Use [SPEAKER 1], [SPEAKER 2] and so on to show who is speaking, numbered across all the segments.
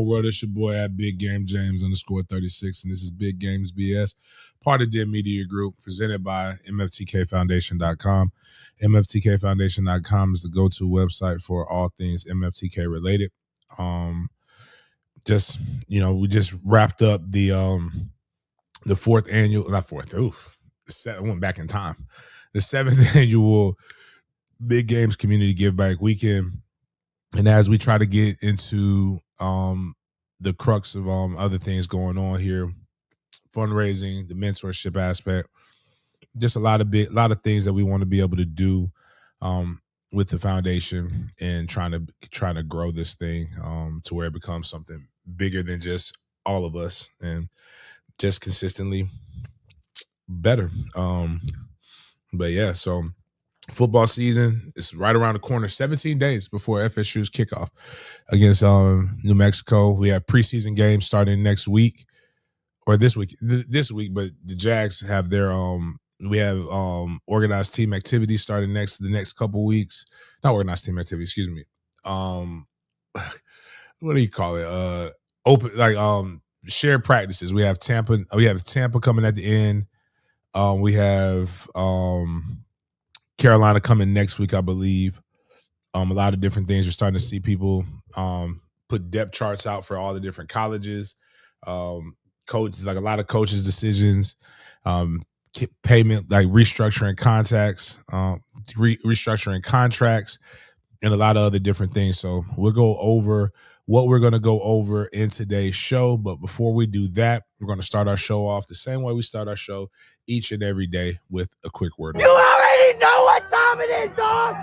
[SPEAKER 1] World, it's your boy at Big Game James _36, and this is Big Games B.S, part of Dim Media Group, presented by MFTKFoundation.com. MFTKFoundation.com is the go-to website for all things MFTK related. We just wrapped up the fourth annual, not fourth, I went back in time. The 7th annual Big Games Community Give Back Weekend. And as we try to get into the crux of other things going on here, fundraising, the mentorship aspect, just a lot of things that we want to be able to do with the foundation, and trying to grow this thing to where it becomes something bigger than just all of us, and just consistently better. But yeah, so football season is right around the corner, 17 days before FSU's kickoff against New Mexico. We have preseason games starting next week, or this week, but the Jags have their we have organized team activities starting the next couple weeks. Not organized team activity, excuse me. What do you call it? Open, shared practices. We have Tampa coming at the end. We have Carolina coming next week, I believe. A lot of different things. You're starting to see people put depth charts out for all the different colleges. Coaches, like a lot of coaches' decisions, payment, like restructuring contracts, and a lot of other different things. So we'll go over what we're going to go over in today's show. But before we do that, we're going to start our show off the same way we start our show each and every day, with a quick word.
[SPEAKER 2] You already know what time it is, dog.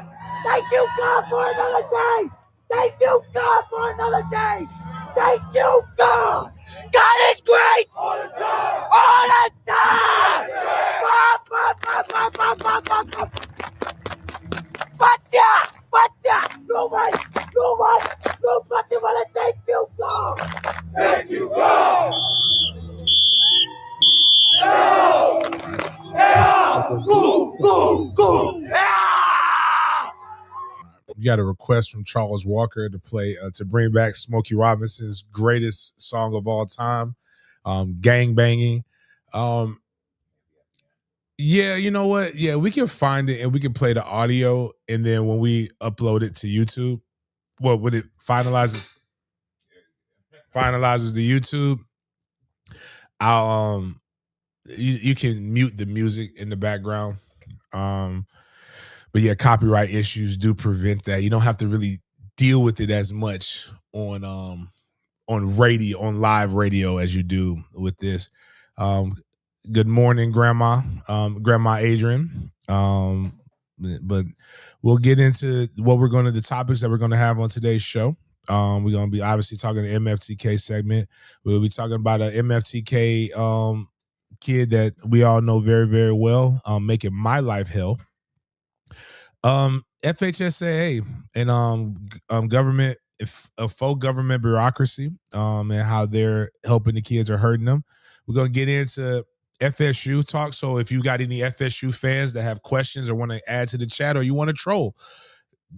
[SPEAKER 2] Thank you, God, for another day. Thank you, God, for another day. Thank you, God. God is great. All the time. All the time. Nobody wanna thank you, God. Thank you, God.
[SPEAKER 1] You got a request from Charles Walker to play to bring back Smokey Robinson's greatest song of all time, "Gang Banging." Yeah, you know what? Yeah, we can find it and we can play the audio, and then when we upload it to YouTube, when it finalizes the YouTube, I'll you can mute the music in the background. But yeah, copyright issues do prevent that. You don't have to really deal with it as much on radio, on live radio, as you do with this. Good morning, Grandma Adrian. But we'll get into the topics that we're going to have on today's show. We're going to be obviously talking the MFTK segment. We'll be talking about an MFTK kid that we all know very, very well, making my life hell. FHSAA and government, a faux government bureaucracy, and how they're helping the kids or hurting them. We're gonna get into FSU talk. So if you got any FSU fans that have questions or want to add to the chat, or you want to troll,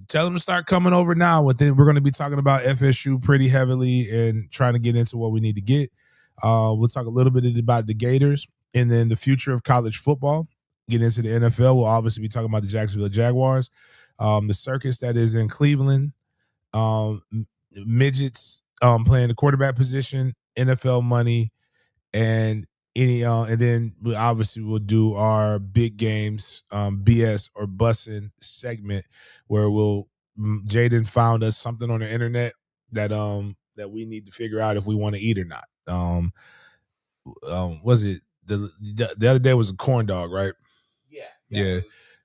[SPEAKER 1] tell them to start coming over now. But then we're going to be talking about FSU pretty heavily and trying to get into what we need to get. We'll talk a little bit about the Gators and then the future of college football. Get into the NFL. We'll obviously be talking about the Jacksonville Jaguars, the circus that is in Cleveland, midgets playing the quarterback position, NFL money, and and then we obviously we'll do our big games BS or bussin segment where Jaden found us something on the internet that we need to figure out if we want to eat or not. Was it the other day was a corn dog, right? Yeah.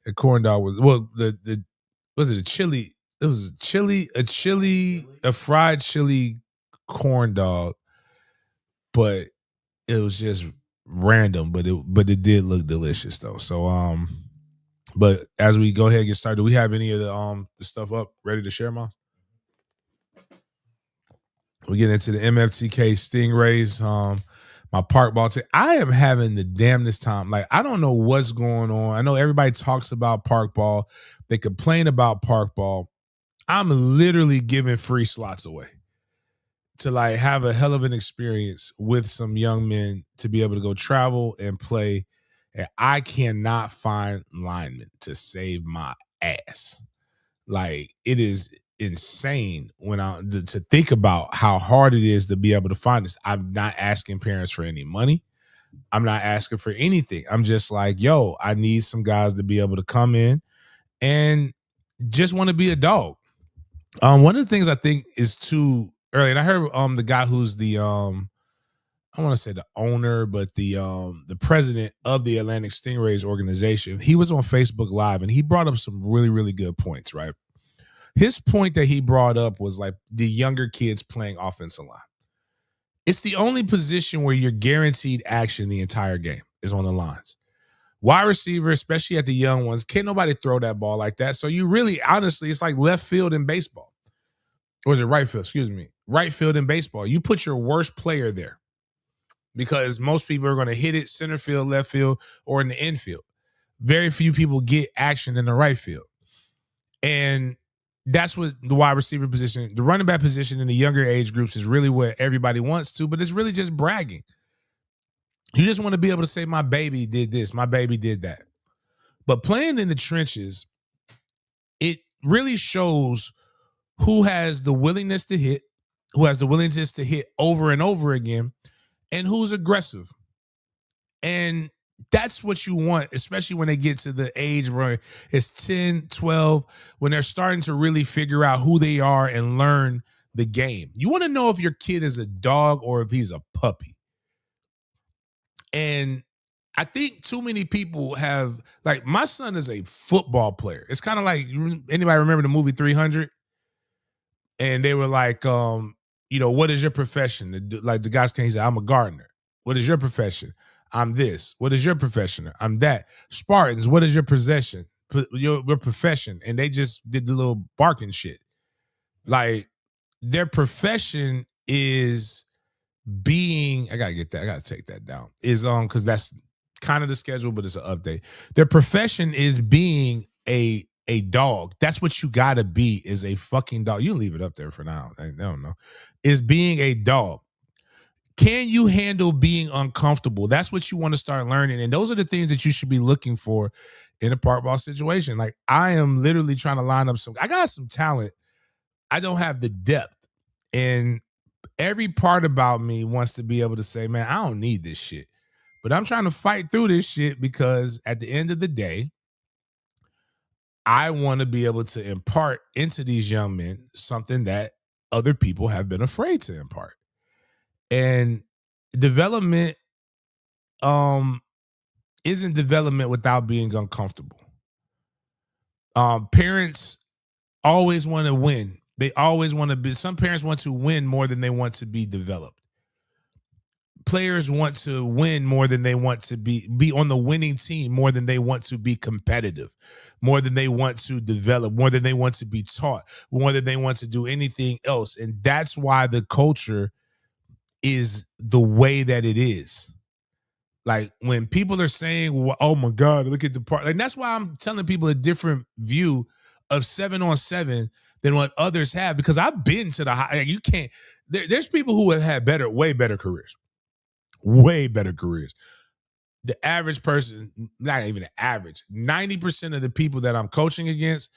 [SPEAKER 1] A corn dog was the was it a chili? It was a fried chili corn dog, but it was just random, but it did look delicious though. So but as we go ahead and get started, do we have any of the stuff up ready to share, Moss? We get into the MFTK Stingrays. My park ball team. I am having the damnedest time. Like, I don't know what's going on. I know everybody talks about park ball. They complain about park ball. I'm literally giving free slots away to like have a hell of an experience with some young men to be able to go travel and play. And I cannot find linemen to save my ass. Like, it is insane when to think about how hard it is to be able to find this. I'm not asking parents for any money. I'm not asking for anything. I'm just like, yo, I need some guys to be able to come in and just want to be a dog. One of the things I think is too early, and I heard the guy who's the I want to say the owner, but the president of the Atlantic Stingrays organization, he was on Facebook Live and he brought up some really, really good points, right? His point that he brought up was like the younger kids playing offensive line. It's the only position where you're guaranteed action the entire game is on the lines. Wide receiver, especially at the young ones, can't nobody throw that ball like that. So you really, honestly, it's like left field in baseball. Or is it right field? Excuse me. Right field in baseball. You put your worst player there because most people are going to hit it center field, left field, or in the infield. Very few people get action in the right field. And that's what the wide receiver position, the running back position in the younger age groups is really what everybody wants to, but it's really just bragging. You just want to be able to say, my baby did this, my baby did that. But playing in the trenches, it really shows who has the willingness to hit, who has the willingness to hit over and over again, and who's aggressive. And that's what you want, especially when they get to the age where it's 10, 12, when they're starting to really figure out who they are and learn the game. You want to know if your kid is a dog or if he's a puppy. And I think too many people have, like, my son is a football player. It's kind of like, anybody remember the movie 300? And they were like, what is your profession? Like the guys came say, I'm a gardener. What is your profession? I'm this. What is your profession? I'm that. Spartans, what is your possession? Your profession. And they just did the little barking shit. Like, their profession is being, I gotta take that down. Is because that's kind of the schedule, but it's an update. Their profession is being a dog. That's what you gotta be, is a fucking dog. You can leave it up there for now. I don't know. Is being a dog. Can you handle being uncomfortable? That's what you want to start learning. And those are the things that you should be looking for in a park ball situation. Like, I am literally trying to line up I got some talent. I don't have the depth. And every part about me wants to be able to say, man, I don't need this shit. But I'm trying to fight through this shit because at the end of the day, I want to be able to impart into these young men something that other people have been afraid to impart. And development isn't development without being uncomfortable. Parents always want to win. They always want to be, some parents want to win more than they want to be developed. Players want to win more than they want to be on the winning team, more than they want to be competitive, more than they want to develop, more than they want to be taught, more than they want to do anything else. And that's why the culture is the way that it is. Like, when people are saying, well, oh my God, look at the part. Like, that's why I'm telling people a different view of 7-on-7 than what others have, because I've been to the high. Like, you can't, there's people who have had way better careers. Way better careers. The average person, not even the average, 90% of the people that I'm coaching against,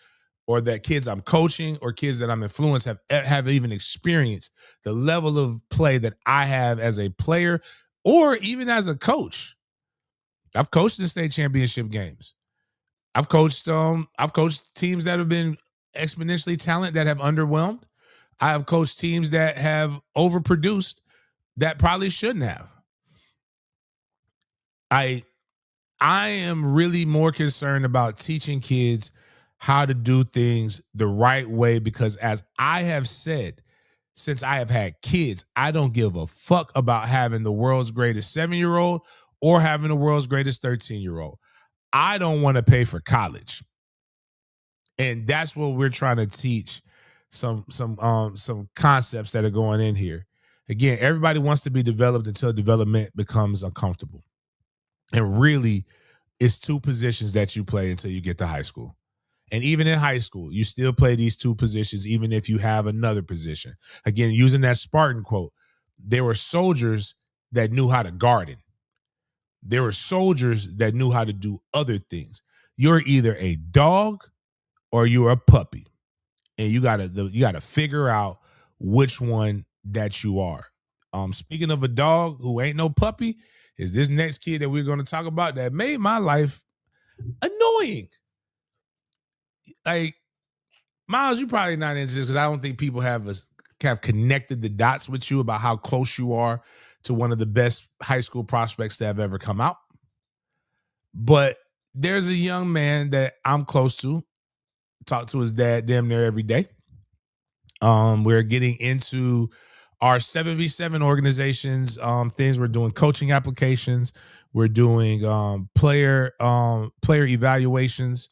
[SPEAKER 1] or that kids I'm coaching or kids that I'm influenced have even experienced the level of play that I have as a player Or even as a coach, I've coached in state championship games. I've coached teams that have been exponentially talented that have underwhelmed. I have coached teams that have overproduced that probably shouldn't have. I am really more concerned about teaching kids how to do things the right way, because as I have said, since I have had kids, I don't give a fuck about having the world's greatest 7-year-old or having the world's greatest 13-year-old. I don't want to pay for college. And that's what we're trying to teach, some concepts that are going in here. Again, everybody wants to be developed until development becomes uncomfortable. And really, it's two positions that you play until you get to high school. And even in high school, you still play these two positions, even if you have another position. Again, using that Spartan quote, there were soldiers that knew how to garden. There were soldiers that knew how to do other things. You're either a dog or you're a puppy. And you gotta figure out which one that you are. Speaking of a dog who ain't no puppy, is this next kid that we're going to talk about that made my life annoying. Like, Miles, you probably not into this because I don't think people have connected the dots with you about how close you are to one of the best high school prospects that have ever come out. But there's a young man that I'm close to. Talk to his dad damn near every day. We're getting into our 7v7 organizations, things. We're doing coaching applications. We're doing player evaluations.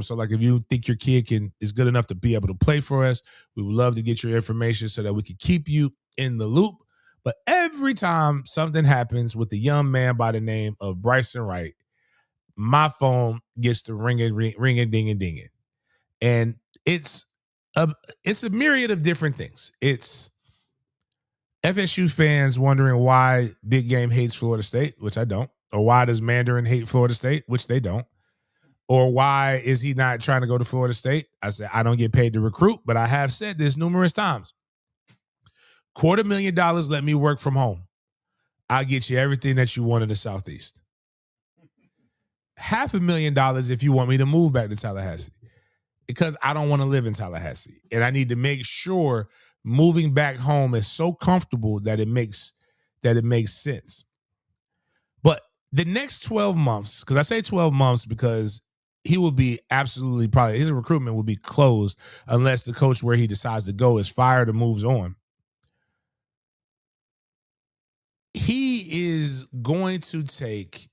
[SPEAKER 1] So like if you think your kid is good enough to be able to play for us, we would love to get your information so that we can keep you in the loop. But every time something happens with a young man by the name of Bryson Wright, my phone gets to ringing, dinging, dinging. And it's a myriad of different things. It's FSU fans wondering why Big Game hates Florida State, which I don't, or why does Mandarin hate Florida State, which they don't, or why is he not trying to go to Florida State? I said, I don't get paid to recruit, but I have said this numerous times. $250,000, let me work from home. I'll get you everything that you want in the Southeast. $500,000 if you want me to move back to Tallahassee, because I don't want to live in Tallahassee. And I need to make sure moving back home is so comfortable that it makes sense. But the next 12 months, because I say 12 months because he will be absolutely probably, his recruitment will be closed unless the coach where he decides to go is fired or moves on. He is going to take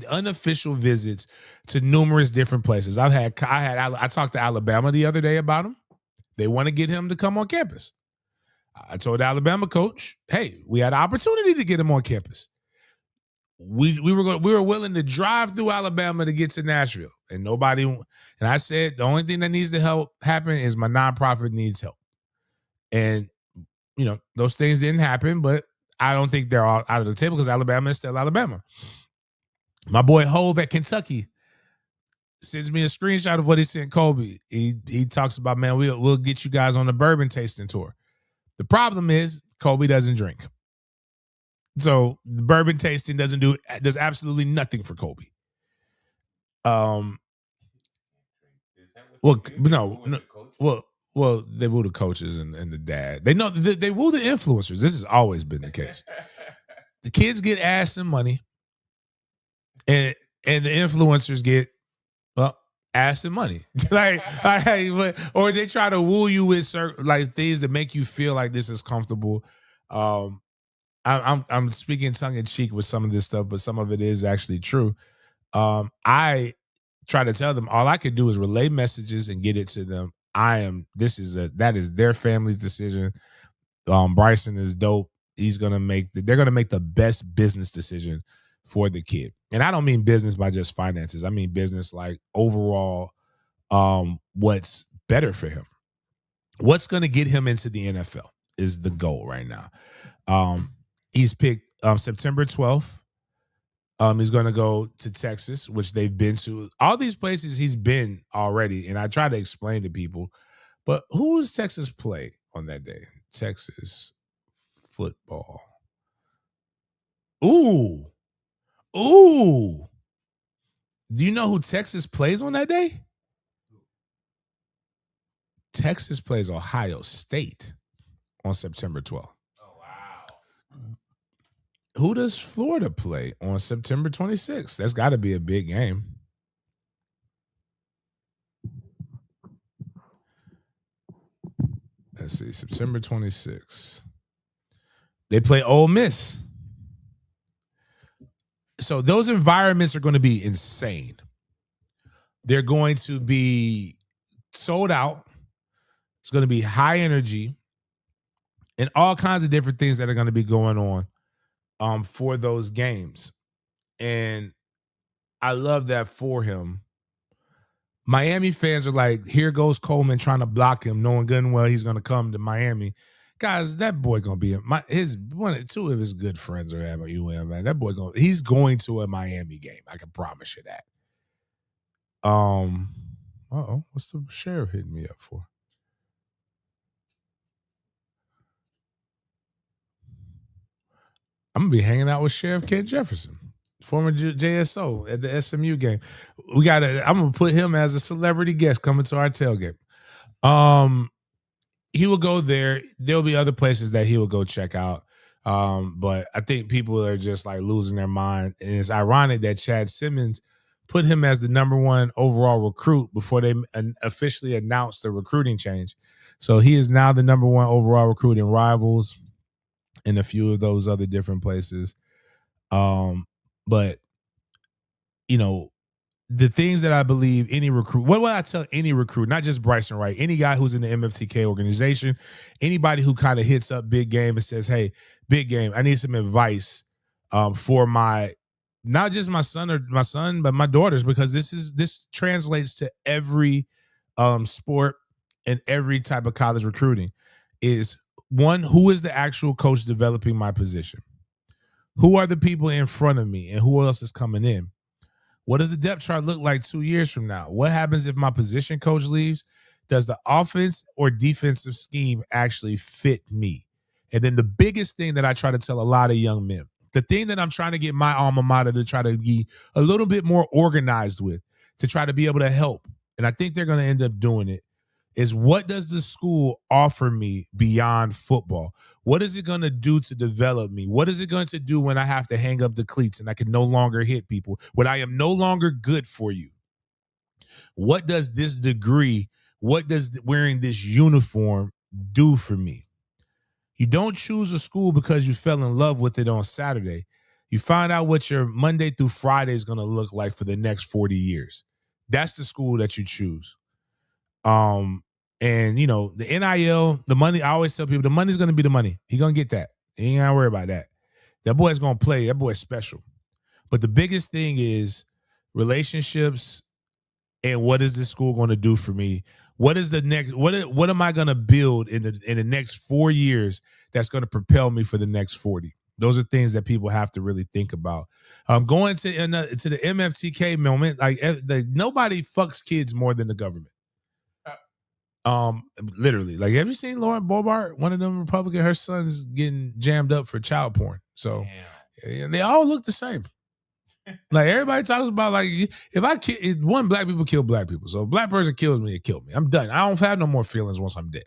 [SPEAKER 1] unofficial visits to numerous different places. I talked to Alabama the other day about him. They want to get him to come on campus. I told the Alabama coach, hey, we had an opportunity to get him on campus. We were willing to drive through Alabama to get to Nashville, and I said the only thing that needs to happen is my nonprofit needs help. And those things didn't happen, but I don't think they're all out of the table because Alabama is still Alabama. My boy Hove at Kentucky sends me a screenshot of what he sent Kobe. He talks about, man, we'll get you guys on the bourbon tasting tour. The problem is Kobe doesn't drink. So the bourbon tasting does absolutely nothing for Kobe. Well, they woo the coaches and the dad. They know they woo the influencers. This has always been the case. The kids get ass and money, and the influencers get ass and money. Or they try to woo you with certain things that make you feel like this is comfortable. I'm speaking tongue in cheek with some of this stuff, but some of it is actually true. I try to tell them all I could do is relay messages and get it to them. That is their family's decision. Bryson is dope. They're gonna make the best business decision for the kid. And I don't mean business by just finances. I mean business like overall, what's better for him. What's gonna get him into the NFL is the goal right now. He's picked September 12th. He's going to go to Texas, which they've been to. All these places he's been already, and I try to explain to people. But who does Texas play on that day? Texas football. Ooh. Ooh. Do you know who Texas plays on that day? Texas plays Ohio State on September 12th.
[SPEAKER 3] Oh, wow.
[SPEAKER 1] Who does Florida play on September 26th? That's got to be a big game. Let's see, September 26th. They play Ole Miss. So those environments are going to be insane. They're going to be sold out. It's going to be high energy and all kinds of different things that are going to be going on for those games. And I love that for him. Miami fans are like, here goes Coleman trying to block him, knowing good and well he's going to come to Miami. Guys, that boy going to be two of his good friends are at UM, man. That boy he's going to a Miami game. I can promise you that. What's the sheriff hitting me up for? I'm gonna be hanging out with Sheriff Ken Jefferson, former JSO at the SMU game. I'm gonna put him as a celebrity guest coming to our tailgate. He will go there. There'll be other places that he will go check out. But I think people are just like losing their mind. And it's ironic that Chad Simmons put him as the number one overall recruit before they officially announced the recruiting change. So he is now the number one overall recruit in Rivals and a few of those other different places. But, you know, the things that I believe any recruit, what would I tell any recruit, not just Bryson Wright, any guy who's in the MFTK organization, anybody who kind of hits up Big Game and says, hey, Big Game, I need some advice for not just my son, but my daughters, because this translates to every sport and every type of college recruiting. Is one, who is the actual coach developing my position? Who are the people in front of me and who else is coming in? What does the depth chart look like 2 years from now? What happens if my position coach leaves? Does the offense or defensive scheme actually fit me? And then the biggest thing that I try to tell a lot of young men, the thing that I'm trying to get my alma mater to try to be a little bit more organized with, to try to be able to help, and I think they're going to end up doing it, is what does the school offer me beyond football? What is it going to do to develop me? What is it going to do when I have to hang up the cleats and I can no longer hit people? When I am no longer good for you? What does this degree, what does wearing this uniform do for me? You don't choose a school because you fell in love with it on Saturday. You find out what your Monday through Friday is going to look like for the next 40 years. That's the school that you choose. And, you know, the NIL, the money, I always tell people the money's going to be the money. He's going to get that. He ain't got to worry about that. That boy's going to play. That boy's special. But the biggest thing is relationships and what is this school going to do for me? What is the next, what am I going to build in the next 4 years that's going to propel me for the next 40? Those are things that people have to really think about. Going to the MFTK moment, like nobody fucks kids more than the government. Literally, like, have you seen Lauren Bobart? One of them Republican, her son's getting jammed up for child porn. So and they all look the same. Like, everybody talks about, like, if black people kill black people. So if a black person kills me, it killed me. I'm done. I don't have no more feelings once I'm dead.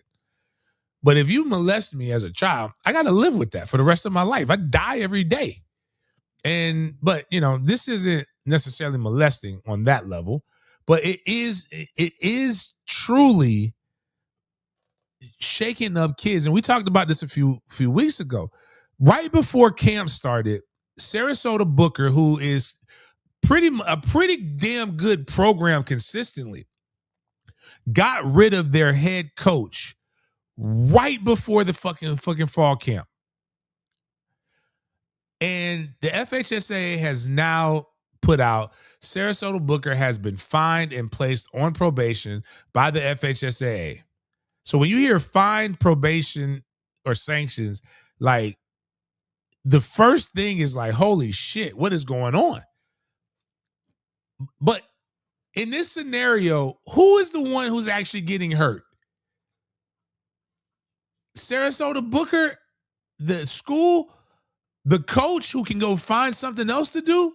[SPEAKER 1] But if you molest me as a child, I got to live with that for the rest of my life. I die every day. But you know, this isn't necessarily molesting on that level, but it is truly shaking up kids. And we talked about this a few weeks ago. Right before camp started, Sarasota Booker, who is a pretty damn good program consistently, got rid of their head coach right before the fucking fall camp. And the FHSA has now put out, Sarasota Booker has been fined and placed on probation by the FHSAA. So when you hear fine, probation, or sanctions, like, the first thing is like, holy shit, what is going on? But in this scenario, who is the one who's actually getting hurt? Sarasota Booker, the school, The coach who can go find something else to do,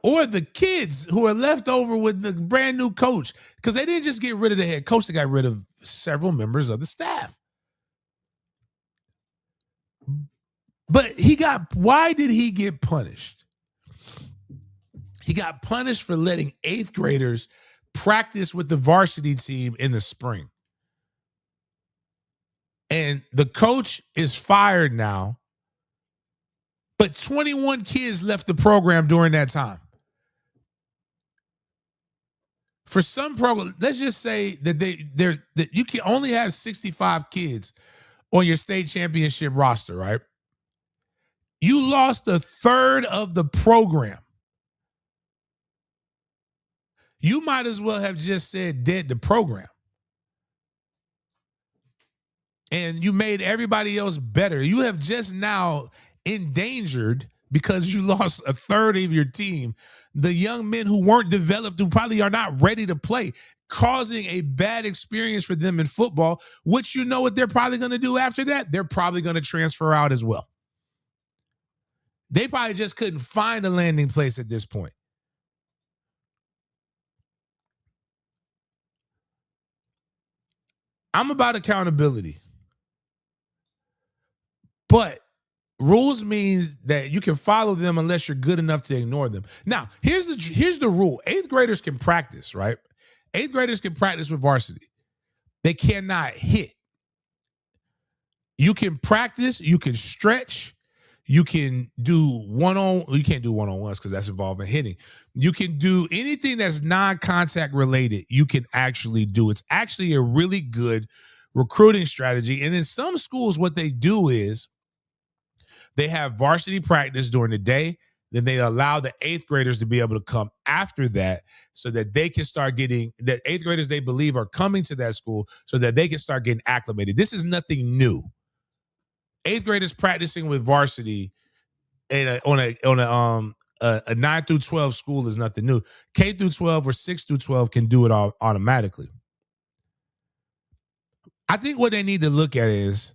[SPEAKER 1] or the kids who are left over with the brand new coach? Because they didn't just get rid of the head coach, they got rid of several members of the staff. But why did he get punished? He got punished for letting 8th graders practice with the varsity team in the spring. And the coach is fired now, but 21 kids left the program during that time. For some program, let's just say that that you can only have 65 kids on your state championship roster, right? You lost a third of the program. You might as well have just said dead the program. And you made everybody else better. You have just now endangered, because you lost a third of your team, the young men who weren't developed, who probably are not ready to play, causing a bad experience for them in football, which you know what they're probably going to do after that? They're probably going to transfer out as well. They probably just couldn't find a landing place at this point. I'm about accountability. But rules means that you can follow them unless you're good enough to ignore them. Now, here's the rule. 8th graders can practice, right? 8th graders can practice with varsity. They cannot hit. You can practice, you can stretch, you can do you can't do one-on-ones because that's involving hitting. You can do anything that's non-contact related, you can actually do. It's actually a really good recruiting strategy. And in some schools, what they do is they have varsity practice during the day. Then they allow the 8th graders to be able to come after that so that they can start getting, that 8th graders they believe are coming to that school so that they can start getting acclimated. This is nothing new. 8th graders practicing with varsity on a 9 through 12 school is nothing new. K through 12 or 6 through 12 can do it all automatically. I think what they need to look at is,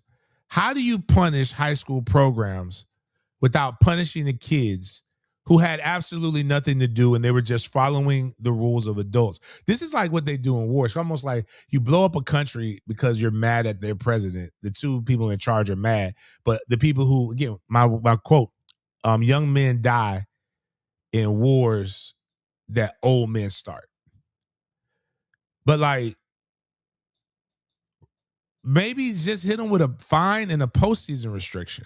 [SPEAKER 1] how do you punish high school programs without punishing the kids who had absolutely nothing to do and they were just following the rules of adults? This is like what they do in war. It's almost like you blow up a country because you're mad at their president. The two people in charge are mad, but the people who, again, my quote, young men die in wars that old men start. But like, maybe just hit them with a fine and a postseason restriction.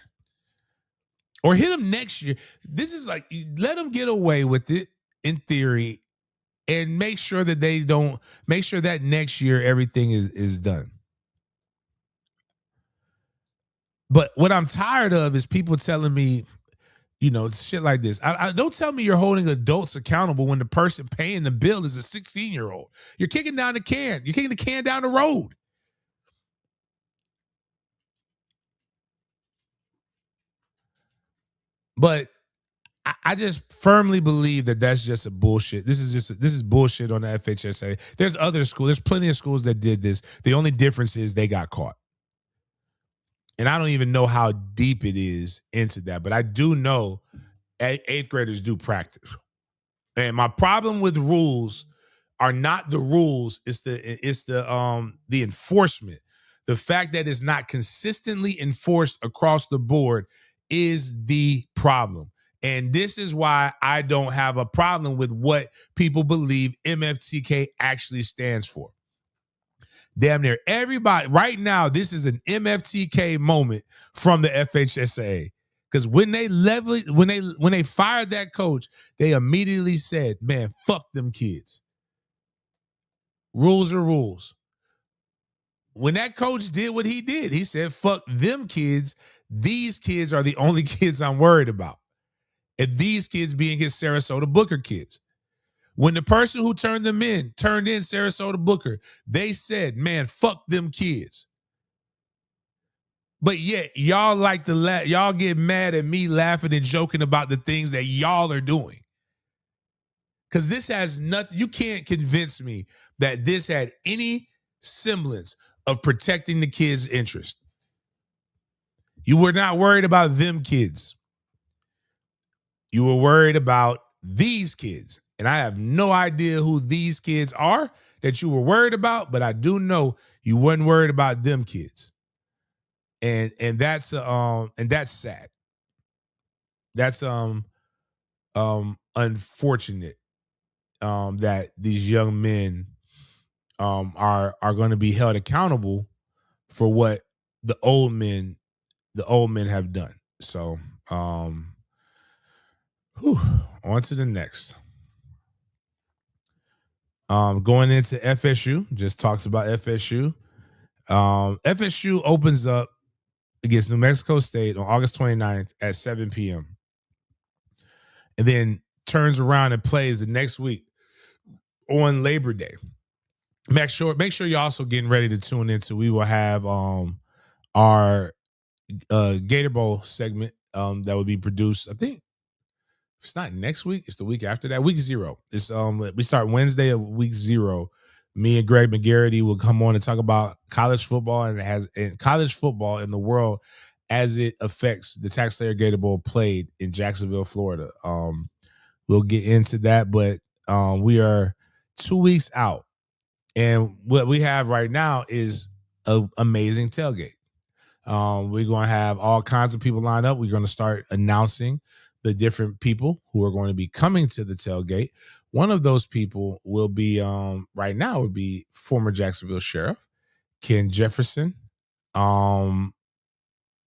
[SPEAKER 1] Or hit them next year. This is like, let them get away with it in theory and make sure that they don't, make sure that next year everything is done. But what I'm tired of is people telling me, shit like this. I don't tell me you're holding adults accountable when the person paying the bill is a 16-year-old. You're kicking down the can. You're kicking the can down the road. But I just firmly believe that that's just a bullshit. This is bullshit on the FHSA. There's other schools. There's plenty of schools that did this. The only difference is they got caught. And I don't even know how deep it is into that, but I do know 8th graders do practice. And my problem with rules are not the rules, it's the enforcement. The fact that it's not consistently enforced across the board is the problem. And this is why I don't have a problem with what people believe MFTK actually stands for. Damn near everybody right now, this is an MFTK moment from the FHSAA. Because when they fired that coach, they immediately said, man, fuck them kids. Rules are rules. When that coach did what he did, he said, fuck them kids. These kids are the only kids I'm worried about. And these kids being his Sarasota Booker kids. When the person who turned in Sarasota Booker, they said, man, fuck them kids. But yet, y'all like to y'all get mad at me laughing and joking about the things that y'all are doing. Because this has nothing, you can't convince me that this had any semblance of protecting the kids' interest. You were not worried about them kids. You were worried about these kids. And I have no idea who these kids are that you were worried about, but I do know you weren't worried about them kids. And that's sad. That's unfortunate that these young men are going to be held accountable for what the old men have done. So on to the next. Going into FSU, just talked about FSU. FSU opens up against New Mexico State on August 29th at 7 p.m. and then turns around and plays the next week on Labor Day. Make sure you're also getting ready to tune into. We will have our Gator Bowl segment that will be produced. I think it's not next week, it's the week after that. Week 0. It's we start Wednesday of week 0. Me and Greg McGarity will come on and talk about college football and college football in the world as it affects the Taxslayer Gator Bowl played in Jacksonville, Florida. We'll get into that, but we are 2 weeks out. And what we have right now is an amazing tailgate. We're going to have all kinds of people lined up. We're going to start announcing the different people who are going to be coming to the tailgate. One of those people will be, right now, would be former Jacksonville Sheriff, Ken Jefferson. And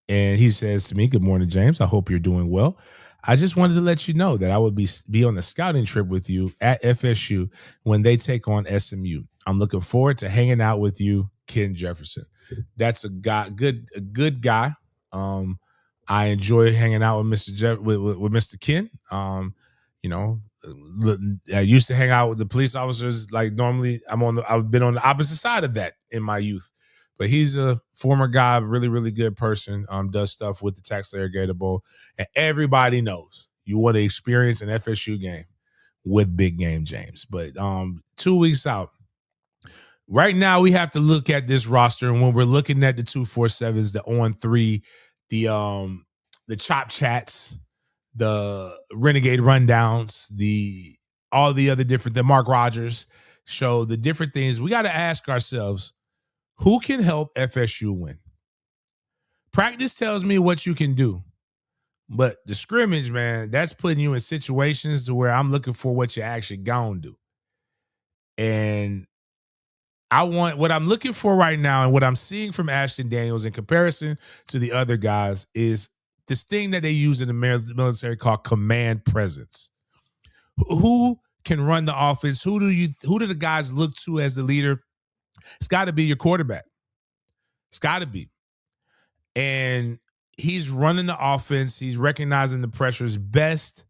[SPEAKER 1] he says to me, "Good morning, James. I hope you're doing well. I just wanted to let you know that I would be on the scouting trip with you at FSU when they take on SMU. I'm looking forward to hanging out with you, Ken Jefferson." That's a good guy. I enjoy hanging out with Mr. with Mr. Ken. I used to hang out with the police officers. Like normally, I've been on the opposite side of that in my youth. But he's a former guy, really, really good person, does stuff with the Taxslayer Gator Bowl. And everybody knows you want to experience an FSU game with Big Game James. But 2 weeks out. Right now, we have to look at this roster. And when we're looking at the 247s, the on-3, the chop chats, the renegade rundowns, all the other different, the Mark Rogers show, the different things, we got to ask ourselves, who can help FSU win? Practice tells me what you can do. But the scrimmage, man, that's putting you in situations to where I'm looking for what you're actually going to do. And what I'm looking for right now and what I'm seeing from Ashton Daniels in comparison to the other guys is this thing that they use in the military called command presence. Who can run the offense? Who do the guys look to as the leader? It's got to be your quarterback. It's got to be. And he's running the offense. He's recognizing the pressures best.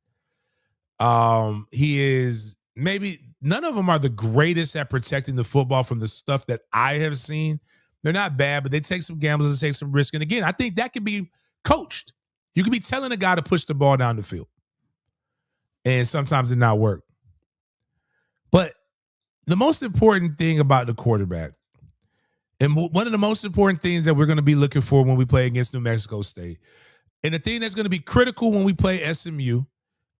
[SPEAKER 1] He is maybe none of them are the greatest at protecting the football from the stuff that I have seen. They're not bad, but they take some gambles and take some risk. And again, I think that can be coached. You can be telling a guy to push the ball down the field. And sometimes it not work. But the most important thing about the quarterback, and one of the most important things that we're going to be looking for when we play against New Mexico State, and the thing that's going to be critical when we play SMU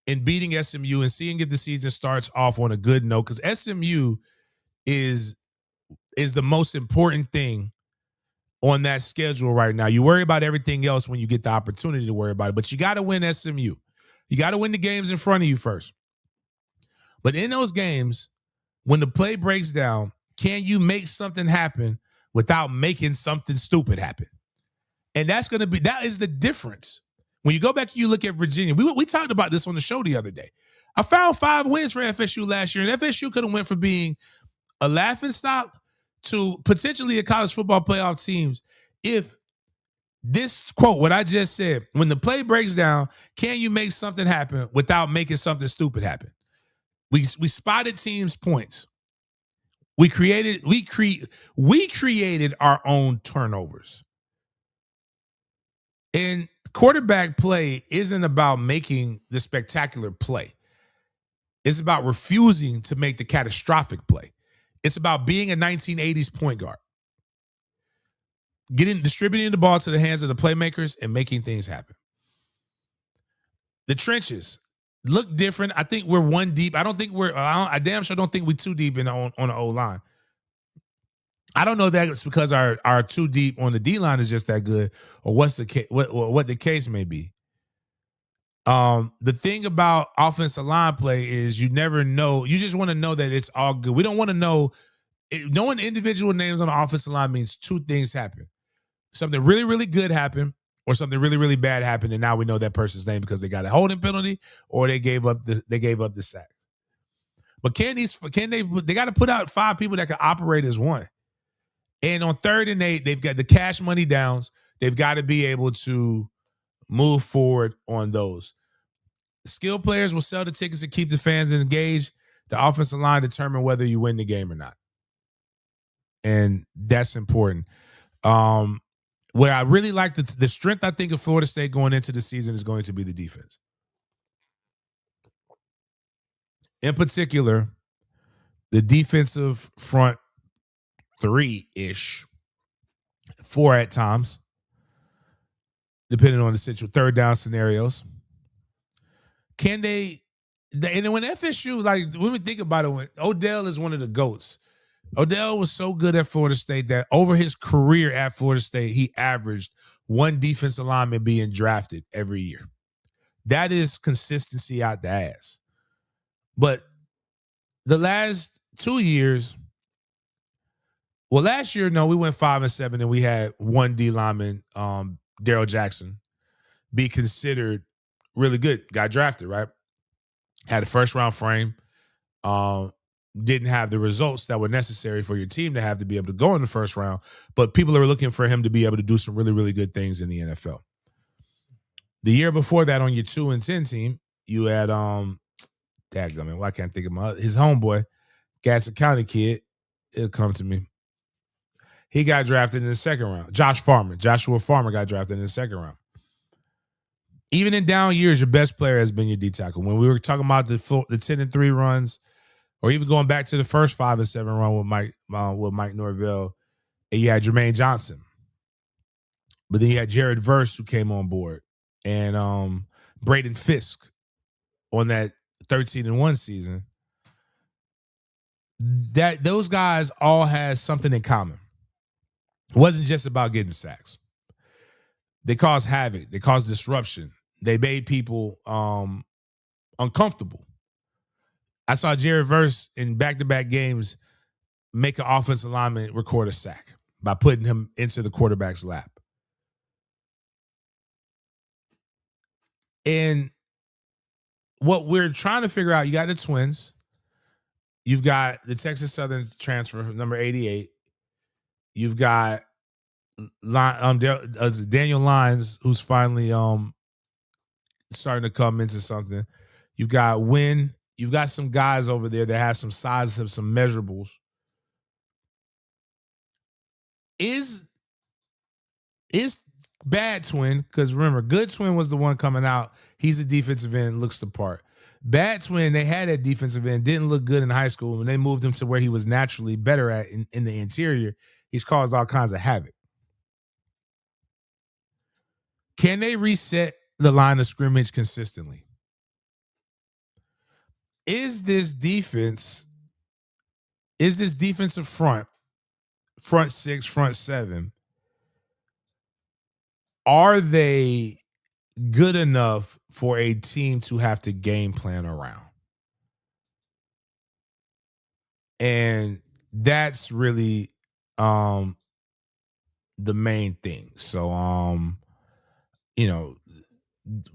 [SPEAKER 1] and beating SMU and seeing if the season starts off on a good note, because SMU is the most important thing on that schedule right now. You worry about everything else when you get the opportunity to worry about it, but you got to win SMU. You got to win the games in front of you first. But in those games, when the play breaks down, can you make something happen without making something stupid happen? And that is the difference. When you go back and you look at Virginia, we talked about this on the show the other day. I found 5 wins for FSU last year, and FSU could have went from being a laughingstock to potentially a college football playoff teams if this quote, what I just said, when the play breaks down, can you make something happen without making something stupid happen? We spotted teams' points. We created our own turnovers. And quarterback play isn't about making the spectacular play. It's about refusing to make the catastrophic play. It's about being a 1980s point guard. distributing the ball to the hands of the playmakers and making things happen. The trenches look different. I think we're one deep. I don't think I damn sure don't think we're too deep on the O line. I don't know that it's because our too deep on the D line is just that good, or what the case may be. The thing about offensive line play is you never know. You just want to know that it's all good. We don't want to know. Knowing individual names on the offensive line means two things happen. Something really, really good happened, or something really, really bad happened, and now we know that person's name because they got a holding penalty or they gave up the sack. But they got to put out 5 people that can operate as one. And on 3rd and 8, they've got the cash money downs. They've got to be able to move forward on those. Skilled players will sell the tickets and keep the fans engaged. The offensive line determine whether you win the game or not. And that's important. Where I really like the strength, I think, of Florida State going into the season is going to be the defense. In particular, the defensive front 3-ish, 4 at times, depending on the situation, 3rd down scenarios. Can they, and when FSU, like when we think about it, when Odell is one of the GOATs. Odell was so good at Florida State that over his career at Florida State, he averaged 1 defensive lineman being drafted every year. That is consistency out the ass. But the last 2 years, well, last year, no, we went 5-7, and we had 1 D lineman, Daryl Jackson, be considered really good. Got drafted, right? Had a 1st-round frame. Didn't have the results that were necessary for your team to have to be able to go in the 1st round, but people are looking for him to be able to do some really, really good things in the NFL. The year before that, on your 2-10 team, you had dadgummit, I can't think of his homeboy, Gaston County kid. It'll come to me. He got drafted in the 2nd round. Joshua Farmer got drafted in the 2nd round. Even in down years, your best player has been your D tackle. When we were talking about the 10-3 runs, or even going back to the first 5-7 run with Mike Norvell, and you had Jermaine Johnson. But then you had Jared Verse, who came on board, and Braden Fisk on that 13-1 season. That those guys all had something in common. It wasn't just about getting sacks. They caused havoc. They caused disruption. They made people uncomfortable. I saw Jared Verse in back-to-back games make an offensive lineman record a sack by putting him into the quarterback's lap. And what we're trying to figure out, you got the twins. You've got the Texas Southern transfer, number 88. You've got Daniel Lyons, who's finally starting to come into something. You've got Wynn. You've got some guys over there that have some size, have some measurables. Is bad twin, because remember, good twin was the one coming out. He's a defensive end, looks the part. Bad twin, they had that defensive end, didn't look good in high school. When they moved him to where he was naturally better at in the interior, he's caused all kinds of havoc. Can they reset the line of scrimmage consistently? Is this defensive front 6, front 7, are they good enough for a team to have to game plan around? And that's really the main thing. So I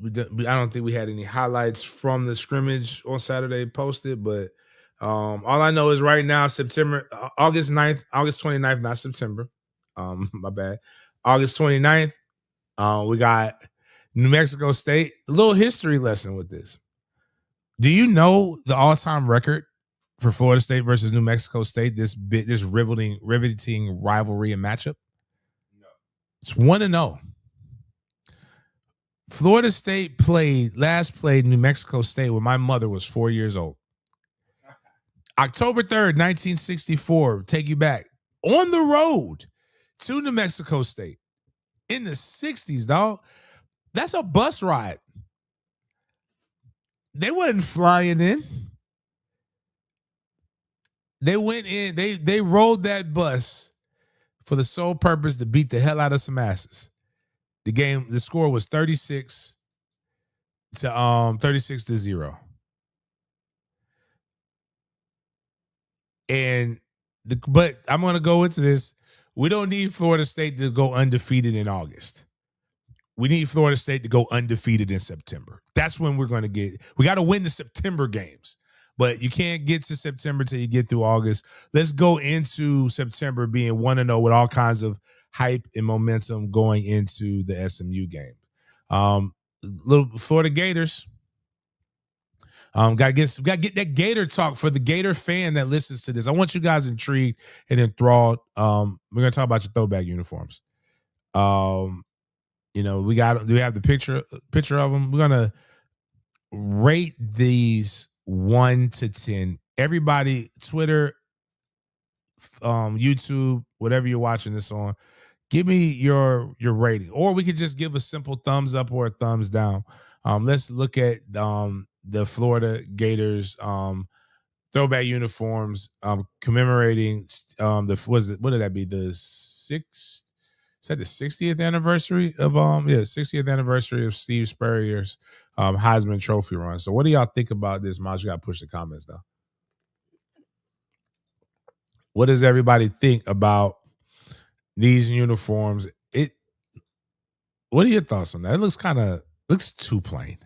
[SPEAKER 1] don't think we had any highlights from the scrimmage on Saturday posted, but all I know is right now, August 29th, not September. My bad. August 29th, we got New Mexico State. A little history lesson with this. Do you know the all-time record for Florida State versus New Mexico State, this riveting rivalry and matchup? No. It's 1-0. Florida State last played New Mexico State when my mother was 4 years old. October 3rd, 1964, take you back. On the road, to New Mexico State in the 60s, dog. That's a bus ride. They wasn't flying in. They went in, they rode that bus for the sole purpose to beat the hell out of some asses. The score was 36 to 0. But I'm gonna go into this. We don't need Florida State to go undefeated in August. We need Florida State to go undefeated in September. That's when we got to win the September games. But you can't get to September till you get through August. Let's go into September being 1-0 with all kinds of hype and momentum going into the SMU game. Little Florida Gators. Got to get that Gator talk for the Gator fan that listens to this. I want you guys intrigued and enthralled. We're gonna talk about your throwback uniforms. We have the picture of them. We're gonna rate these 1 to 10. Everybody, Twitter, YouTube, whatever you're watching this on, give me your rating, or we could just give a simple thumbs up or a thumbs down. Let's look at the Florida Gators throwback uniforms commemorating what did that be, the 60th anniversary of 60th anniversary of Steve Spurrier's Heisman Trophy run. So what do y'all think about this, Miles? You got to push the comments down. What does everybody think about these uniforms? What are your thoughts on that? It looks too plain.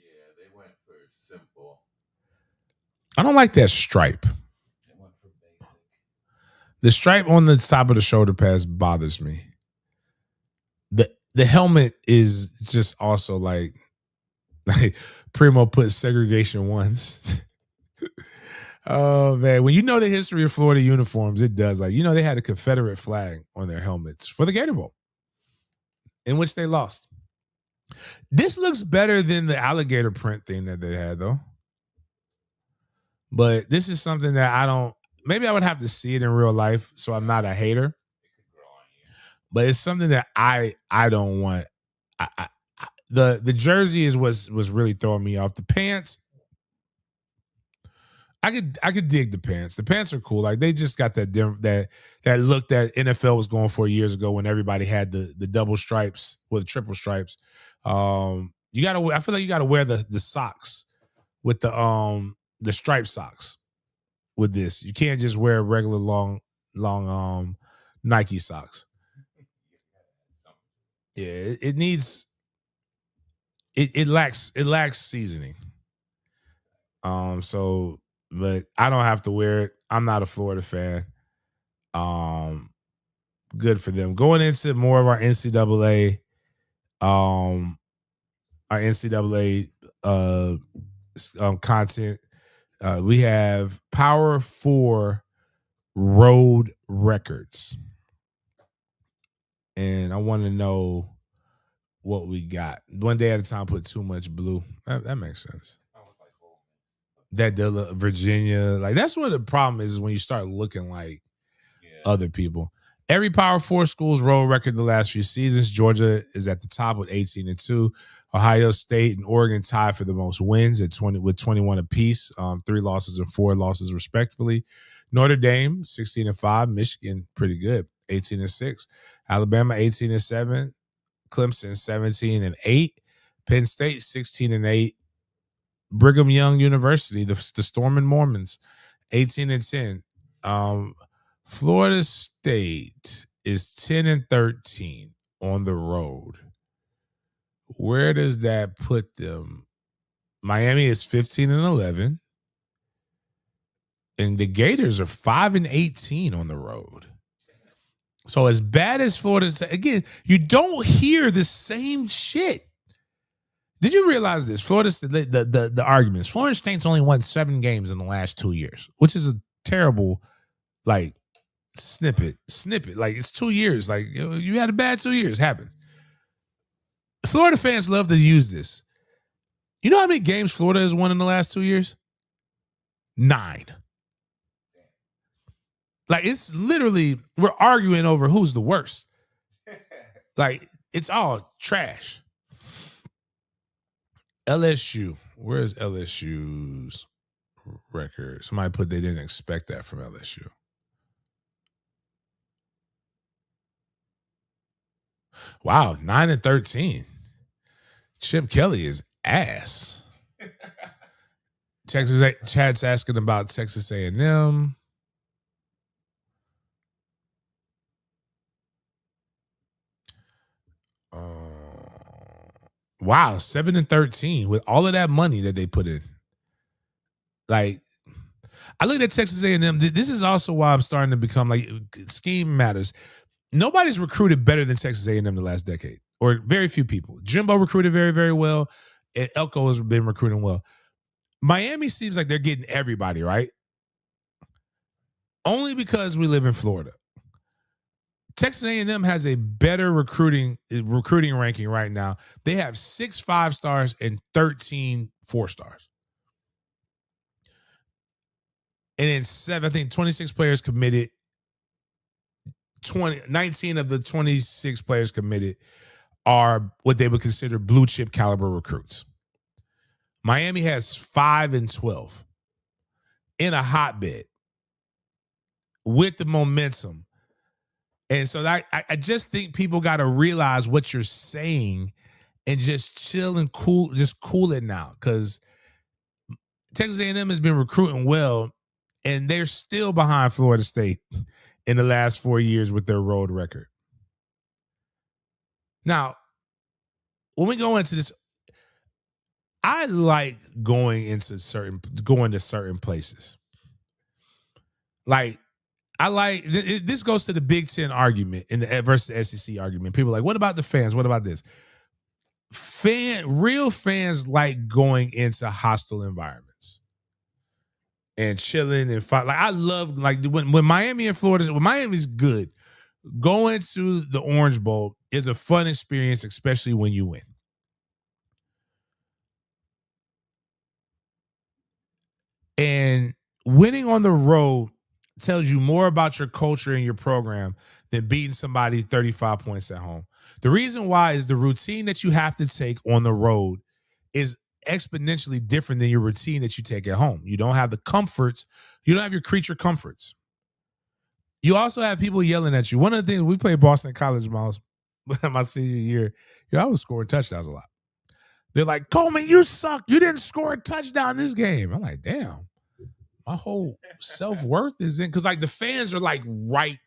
[SPEAKER 3] Yeah, they went for simple.
[SPEAKER 1] I don't like that stripe.
[SPEAKER 3] They went for basic.
[SPEAKER 1] The stripe on the top of the shoulder pads bothers me. The helmet is just also like Primo put segregation once. Oh man, when you know the history of Florida uniforms, it does. Like, they had a Confederate flag on their helmets for the Gator Bowl, in which they lost. This looks better than the alligator print thing that they had, though. But this is something that maybe I would have to see it in real life, so I'm not a hater. But it's something that I don't want. The jersey was really throwing me off. The pants, I could dig the pants. The pants are cool. Like, they just got that look that NFL was going for years ago when everybody had the double stripes or the triple stripes. I feel like you gotta wear the socks with the striped socks with this. You can't just wear regular long Nike socks. Yeah, it needs it lacks seasoning. But I don't have to wear it. I'm not a Florida fan. Good for them. Going into more of our NCAA content. We have Power 4 road records. And I want to know what we got. One day at a time, put too much blue. That makes sense. That Virginia, like, that's what the problem is when you start looking like other people. Every Power 4 school's road record the last few seasons. Georgia is at the top with 18-2. Ohio State and Oregon tied for the most wins at 21 apiece. 3 losses and 4 losses respectively. Notre Dame 16-5. Michigan pretty good, 18-6. Alabama 18-7. Clemson 17-8. Penn State 16-8. Brigham Young University, the Stormin' Mormons, 18-10. Florida State is 10-13 on the road. Where does that put them? Miami is 15-11. And the Gators are 5-18 on the road. So as bad as Florida State, again, you don't hear the same shit. Did you realize this? Florida State, the arguments. Florida State's only won 7 games in the last 2 years, which is a terrible, like, snippet. Like, it's 2 years. Like, you had a bad 2 years. Happens. Florida fans love to use this. You know how many games Florida has won in the last 2 years? 9. Like, it's literally, we're arguing over who's the worst. Like, it's all trash. LSU. Where's LSU's record? Somebody put they didn't expect that from LSU. Wow, 9-13. Chip Kelly is ass. Chad's asking about Texas A&M. Wow, 7-13 with all of that money that they put in. Like, I look at Texas A&M. This is also why I'm starting to become like, scheme matters. Nobody's recruited better than Texas A&M the last decade, or very few people. Jimbo recruited very, very well, and Elko has been recruiting well. Miami seems like they're getting everybody, right? Only because we live in Florida. Texas A&M has a better recruiting ranking right now. They have 6 5-stars and 13 4-stars. And in 26 players committed. 19 of the 26 players committed are what they would consider blue chip caliber recruits. Miami has 5 and 12 in a hotbed with the momentum. And so I just think people got to realize what you're saying and just chill and cool it now, because Texas A&M has been recruiting well, and they're still behind Florida State in the last 4 years with their road record. Now, when we go into this, I like going to certain places. Like, I like this goes to the Big Ten argument in the versus SEC argument. People are like, what about the fans? What about this? Real fans like going into hostile environments and chilling and fight. Like, I love, like, when Miami and Florida, when Miami's good, going to the Orange Bowl is a fun experience, especially when you win. And winning on the road tells you more about your culture and your program than beating somebody 35 points at home. The reason why is the routine that you have to take on the road is exponentially different than your routine that you take at home. You don't have the comforts. You don't have your creature comforts. You also have people yelling at you. One of the things, we played Boston College my senior year, I was scoring touchdowns a lot. They're like, Coleman, you suck. You didn't score a touchdown this game. I'm like, damn. My whole self-worth is in, because like the fans are like right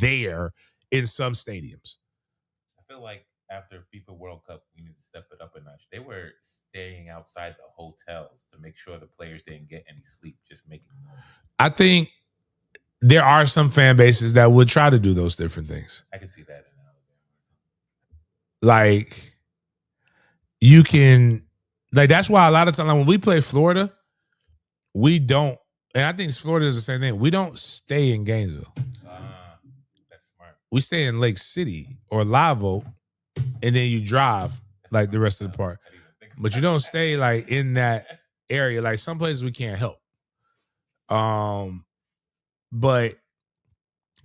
[SPEAKER 1] there in some stadiums.
[SPEAKER 4] I feel like after FIFA World Cup, we need to step it up a notch. They were staying outside the hotels to make sure the players didn't get any sleep, just making noise.
[SPEAKER 1] I think there are some fan bases that would try to do those different things.
[SPEAKER 4] I can see that in Alabama.
[SPEAKER 1] Like, you can, like, that's why a lot of times, like, when we play Florida, we don't, and I think Florida is the same thing. We don't stay in Gainesville.
[SPEAKER 4] That's smart.
[SPEAKER 1] We stay in Lake City or Live Oak, and then you drive like the rest of the park. But you don't stay like in that area. Like, some places we can't help. But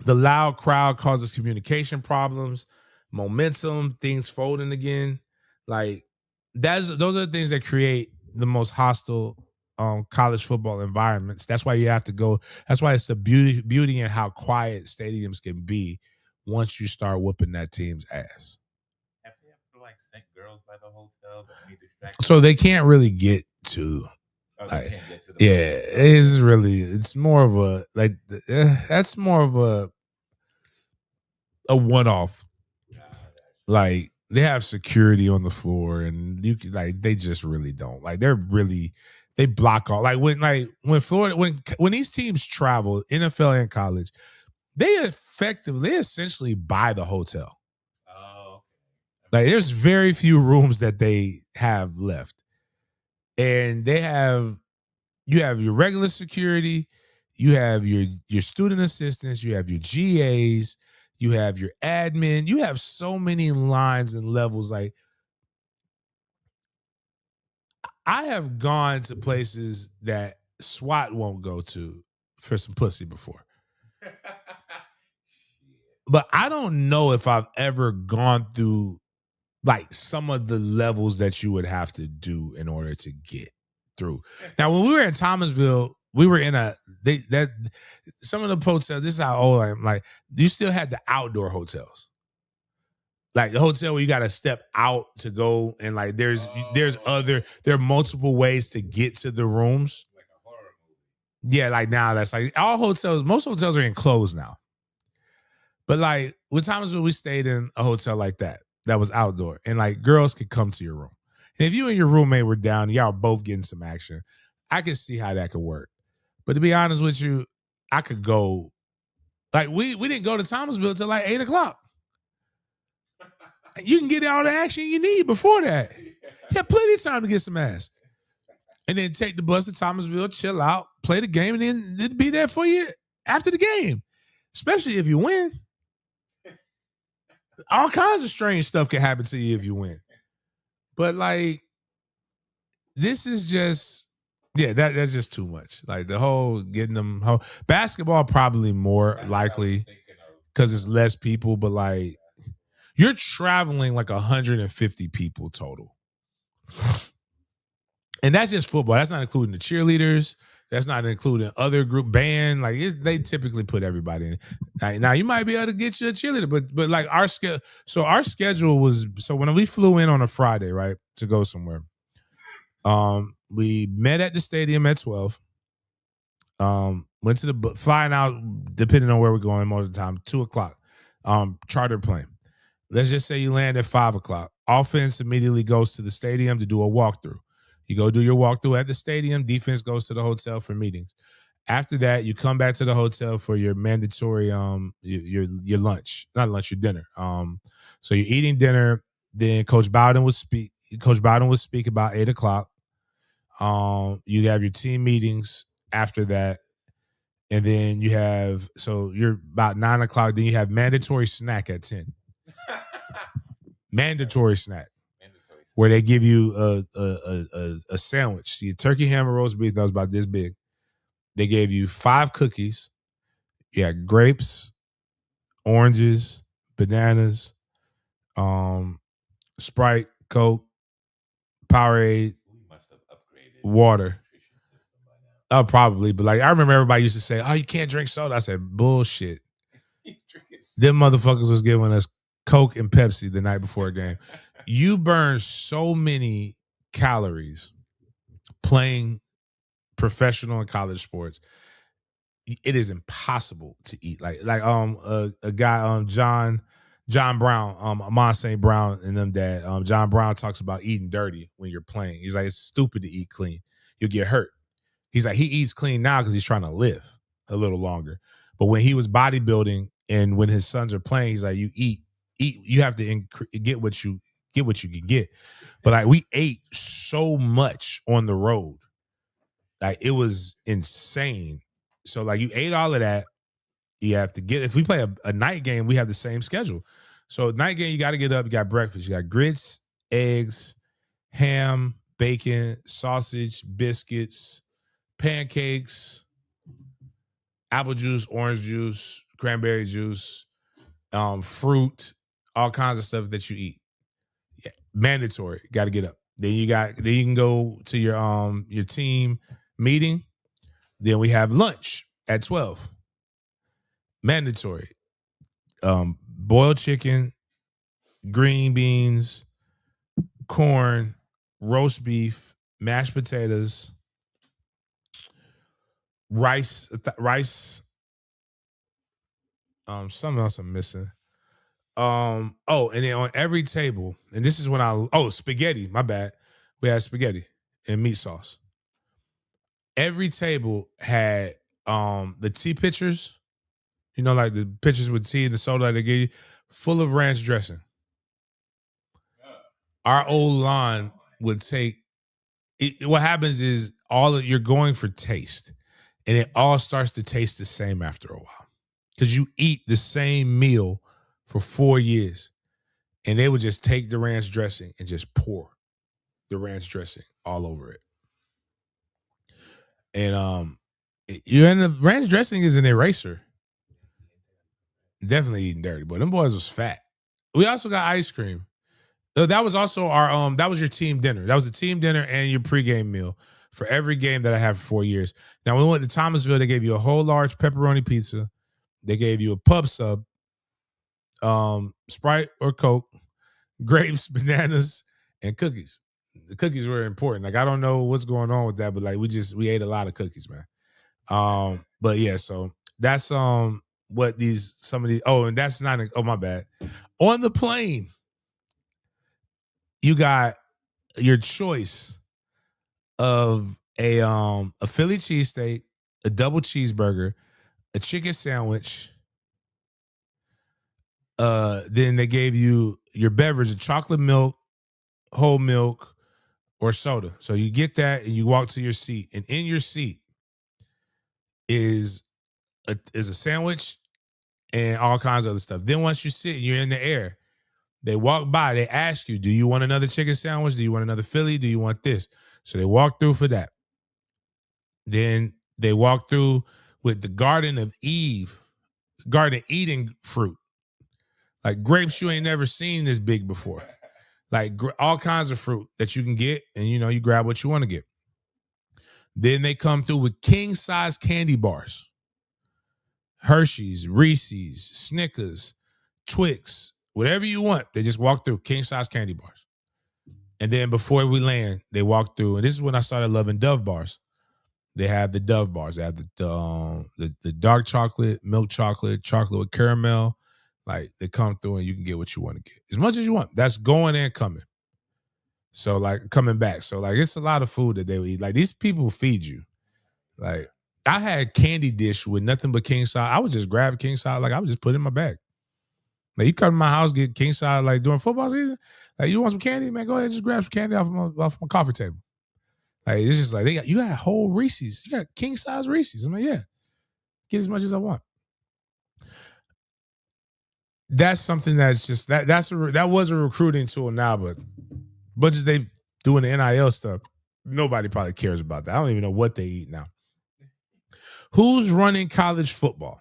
[SPEAKER 1] the loud crowd causes communication problems, momentum, things folding again. Like, those are the things that create the most hostile college football environments. That's why you have to go. That's why it's the beauty in how quiet stadiums can be once you start whooping that team's ass.
[SPEAKER 4] Have they ever like sent girls by the hotels?
[SPEAKER 1] So they can't really get to.
[SPEAKER 4] They can't get to the
[SPEAKER 1] it's more of a, like, that's more of a one-off. Like, they have security on the floor, and you can, like, they just really don't. Like, they block all. Like, when Florida, when these teams travel, NFL and college, they essentially buy the hotel.
[SPEAKER 4] Oh,
[SPEAKER 1] like, there's very few rooms that they have left, and you have your regular security, you have your student assistants, you have your GAs, you have your admin, you have so many lines and levels. Like, I have gone to places that SWAT won't go to for some pussy before. But I don't know if I've ever gone through like some of the levels that you would have to do in order to get through. Now, when we were in Thomasville, we were in some of the hotels. This is how old I am. Like, you still had the outdoor hotels, like the hotel where you got to step out to go, and like there are multiple ways to get to the rooms.
[SPEAKER 4] Like a horror movie.
[SPEAKER 1] Yeah, like now that's like most hotels are enclosed now. But like with Thomasville, we stayed in a hotel like that was outdoor, and like girls could come to your room. And if you and your roommate were down, y'all both getting some action, I could see how that could work. But to be honest with you, I could go. Like we didn't go to Thomasville till like 8:00. You can get all the action you need before that. You have plenty of time to get some ass. And then take the bus to Thomasville, chill out, play the game, and then it'd be there for you after the game. Especially if you win. All kinds of strange stuff can happen to you if you win. But like, this is just, that's just too much. Like the whole getting them home. Basketball probably more likely because it's less people, but like you're traveling like 150 people total. And that's just football. That's not including the cheerleaders. That's not including other group band. Like they typically put everybody in. Now you might be able to get you a cheerleader, but like our schedule was, so when we flew in on a Friday, right, to go somewhere, we met at the stadium at 12. Went to flying out, depending on where we're going most of the time, 2:00. Charter plane. Let's just say you land at 5:00. Offense immediately goes to the stadium to do a walkthrough. You go do your walkthrough at the stadium. Defense goes to the hotel for meetings. After that, you come back to the hotel for your mandatory your lunch, not lunch, your dinner. So you're eating dinner. Then Coach Bowden would speak. About 8:00. You have your team meetings after that, and then you're about 9:00. Then you have mandatory snack at 10. Mandatory snack. Where they give you a sandwich. The turkey ham and roast beef that was about this big. They gave you 5 cookies. You had grapes, oranges, bananas, Sprite, Coke, Powerade, water. Oh, probably. But like I remember everybody used to say, "Oh, you can't drink soda." I said, "Bullshit." Them motherfuckers was giving us Coke and Pepsi the night before a game. You burn so many calories playing professional and college sports. It is impossible to eat. Like a guy John Brown, Amon St. Brown and them dad. John Brown talks about eating dirty when you're playing. He's like, it's stupid to eat clean. You'll get hurt. He's like, he eats clean now because he's trying to live a little longer. But when he was bodybuilding and when his sons are playing, he's like, you eat. You have to get what you can get. But like we ate so much on the road, like it was insane. So like you ate all of that. You have to get, if we play a night game, we have the same schedule. So night game, you got to get up. You got breakfast. You got grits, eggs, ham, bacon, sausage, biscuits, pancakes, apple juice, orange juice, cranberry juice, fruit, all kinds of stuff that you eat. Yeah, mandatory. Got to get up. Then you can go to your team meeting. Then we have lunch at 12. Mandatory. Boiled chicken, green beans, corn, roast beef, mashed potatoes, rice, something else I'm missing. And then on every table, and this is when spaghetti, my bad. We had spaghetti and meat sauce. Every table had the tea pitchers, like the pitchers with tea and the soda that they gave you, full of ranch dressing. Our old line would take it. What happens is you're going for taste, and it all starts to taste the same after a while because you eat the same meal for 4 years, and they would just take the ranch dressing and just pour the ranch dressing all over it. And the ranch dressing is an eraser. Definitely eating dirty, but them boys was fat. We also got ice cream. That was also our that was your team dinner. That was a team dinner and your pregame meal for every game that I had for 4 years. Now when we went to Thomasville, they gave you a whole large pepperoni pizza. They gave you a pub sub, Sprite or Coke, grapes, bananas, and cookies. The cookies were important. Like I don't know what's going on with that, but like we ate a lot of cookies, man. But yeah, so that's what these some of these. Oh, and that's not. Oh, my bad. On the plane, you got your choice of a Philly cheesesteak, a double cheeseburger, a chicken sandwich. Then they gave you your beverage, a chocolate milk, whole milk, or soda. So you get that and you walk to your seat, and in your seat is a sandwich and all kinds of other stuff. Then once you sit and you're in the air, they walk by, they ask you, do you want another chicken sandwich? Do you want another Philly? Do you want this? So they walk through for that. Then they walk through with the Garden of Eden fruit. Like grapes you ain't never seen this big before. Like all kinds of fruit that you can get, and you grab what you want to get. Then they come through with king size candy bars. Hershey's, Reese's, Snickers, Twix, whatever you want. They just walk through king size candy bars. And then before we land, they walk through, and this is when I started loving Dove bars. They have the Dove bars. They have the dark chocolate, milk chocolate, chocolate with caramel. Like they come through and you can get what you want to get. As much as you want. That's going and coming. So like coming back. So like it's a lot of food that they would eat. Like these people feed you. Like I had candy dish with nothing but king size. I would just grab king size. Like I would just put it in my bag. Like you come to my house, get king size like during football season. Like you want some candy, man? Go ahead, just grab some candy off my coffee table. Like it's just like you got whole Reese's. You got king size Reese's. I'm like, yeah, get as much as I want. That's something that's just that was a recruiting tool now, but much as they doing the NIL stuff, nobody probably cares about that. I don't even know what they eat now. Who's running college football?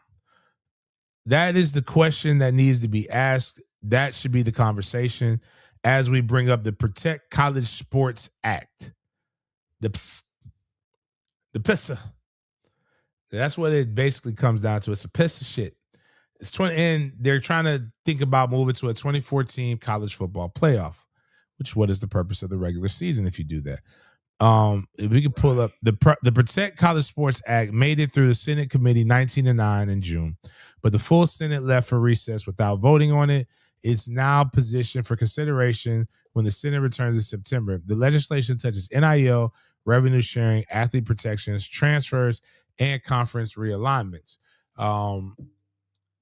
[SPEAKER 1] That is the question that needs to be asked. That should be the conversation as we bring up the Protect College Sports Act. The PISA. That's what it basically comes down to. It's a piss of shit. It's 20, and they're trying to think about moving to a 2014 college football playoff, which what is the purpose of the regular season if you do that? If we could pull up the Protect College Sports Act made it through the Senate Committee 19-9 in June, but the full Senate left for recess without voting on it. It's now positioned for consideration when the Senate returns in September. The legislation touches NIL, revenue sharing, athlete protections, transfers, and conference realignments.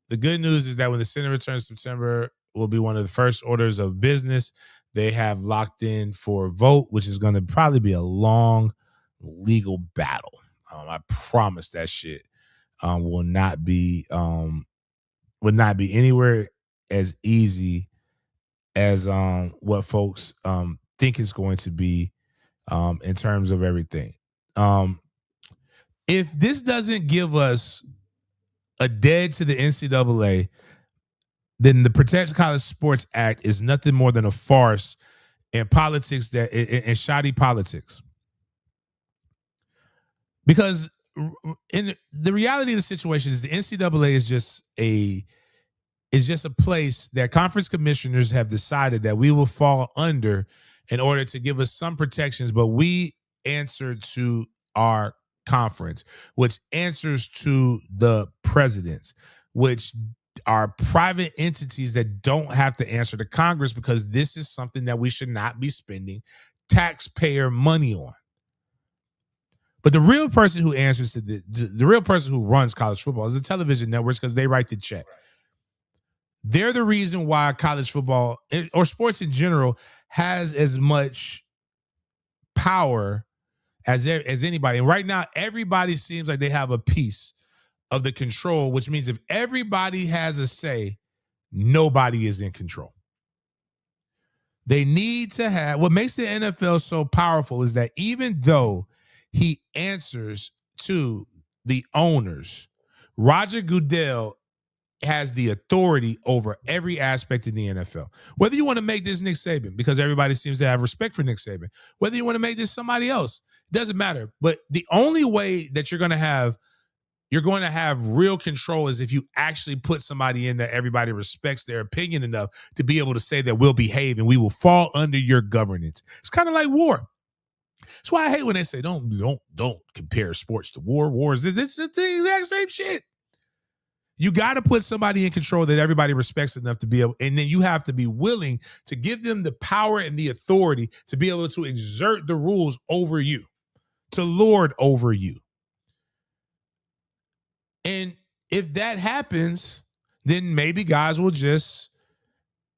[SPEAKER 1] The good news is that when the Senate returns in September, will be one of the first orders of business. They have locked in for a vote, which is going to probably be a long legal battle. I promise that shit would not be anywhere as easy as what folks think it's going to be in terms of everything. If this doesn't give us a dead to the NCAA, then the Protect College Sports Act is nothing more than a farce and politics and shoddy politics. Because in the reality of the situation is the NCAA is just a place that conference commissioners have decided that we will fall under in order to give us some protections, but we answer to our conference, which answers to the presidents, which are private entities that don't have to answer to Congress, because this is something that we should not be spending taxpayer money on. But the real person who answers to the real person who runs college football is the television networks, because they write the check. They're the reason why college football or sports in general has as much power as anybody. And right now, everybody seems like they have a piece of the control, which means if everybody has a say, nobody is in control. They need to have, what makes the NFL so powerful is that even though he answers to the owners, Roger Goodell has the authority over every aspect in the NFL. Whether you want to make this Nick Saban, because everybody seems to have respect for Nick Saban, whether you want to make this somebody else, doesn't matter. But the only way that you're going to have real control is if you actually put somebody in that everybody respects their opinion enough to be able to say that we'll behave and we will fall under your governance. It's kind of like war. That's why I hate when they say don't compare sports to war. Wars, it's the exact same shit. You got to put somebody in control that everybody respects enough to be able, and then you have to be willing to give them the power and the authority to be able to exert the rules over you, to lord over you. And if that happens, then maybe guys will just,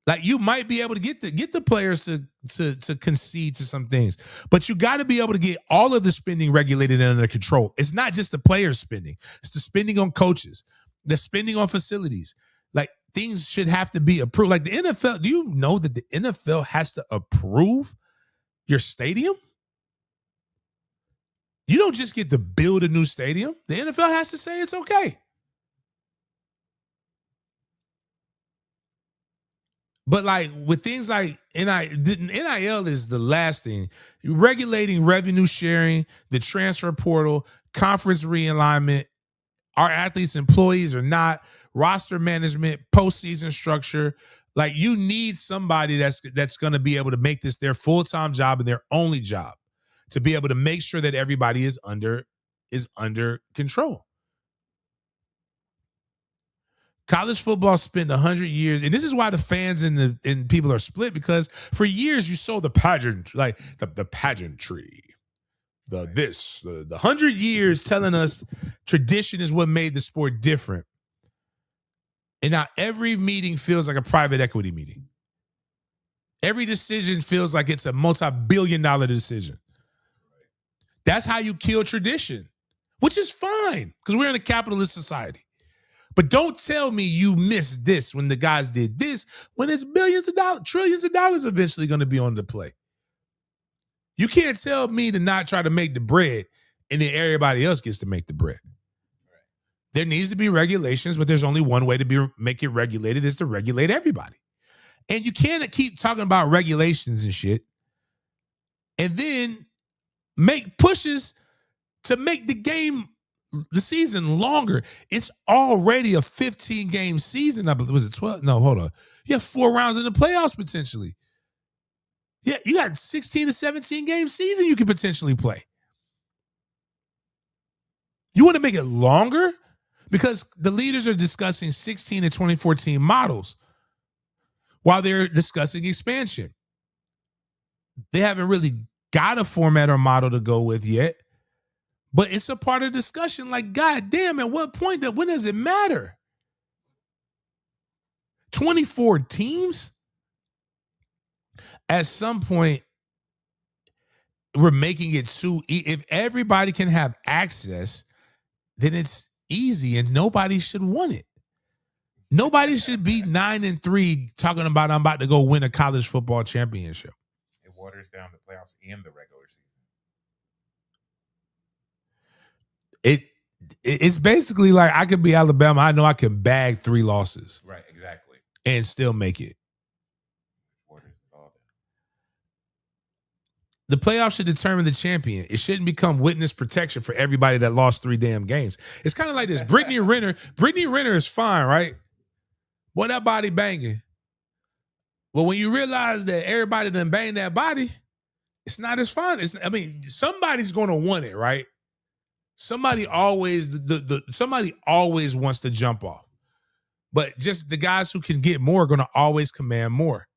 [SPEAKER 1] like, you might be able to get the players to concede to some things, but you got to be able to get all of the spending regulated and under control. It's not just the players spending; it's the spending on coaches, the spending on facilities. Like, things should have to be approved. Like the NFL, do you know that the NFL has to approve your stadium? You don't just get to build a new stadium. The NFL has to say it's okay. But like with things like NIL is the last thing. Regulating revenue sharing, the transfer portal, conference realignment, are athletes employees or not, roster management, postseason structure. Like, you need somebody that's going to be able to make this their full-time job and their only job, to be able to make sure that everybody is under control. College football spent 100 years, and this is why the fans and people are split, because for years you saw the pageant, like the pageantry, the 100 years telling us tradition is what made the sport different. And now every meeting feels like a private equity meeting. Every decision feels like it's a multi-billion-dollar decision. That's how you kill tradition, which is fine because we're in a capitalist society. But don't tell me you missed this when the guys did this, when it's billions of dollars, trillions of dollars eventually going to be on the play. You can't tell me to not try to make the bread and then everybody else gets to make the bread. There needs to be regulations, but there's only one way to make it regulated, is to regulate everybody. And you can't keep talking about regulations and shit and then make pushes to make the season longer. It's already a 15-game season. I believe. Was it 12? No, hold on. You have 4 rounds in the playoffs potentially. Yeah, you got 16 to 17-game season you could potentially play. You want to make it longer? Because the leaders are discussing 16 to 2014 models while they're discussing expansion. They haven't really got a format or model to go with yet. But it's a part of discussion. Like, God damn, at what point, when does it matter? 24 teams? At some point, we're making it too, if everybody can have access, then it's easy and nobody should want it. Nobody should be 9-3 talking about, I'm about to go win a college football championship.
[SPEAKER 4] It waters down the playoffs and the regular season.
[SPEAKER 1] It's basically like, I could be Alabama. I know I can bag 3 losses.
[SPEAKER 4] Right, exactly.
[SPEAKER 1] And still make it. The playoffs should determine the champion. It shouldn't become witness protection for everybody that lost 3 damn games. It's kind of like this. Brittany Renner is fine, right? Boy, that body banging. But when you realize that everybody done banged that body, it's not as fun. Somebody's going to want it, right? Somebody always wants to jump off. But just the guys who can get more are going to always command more.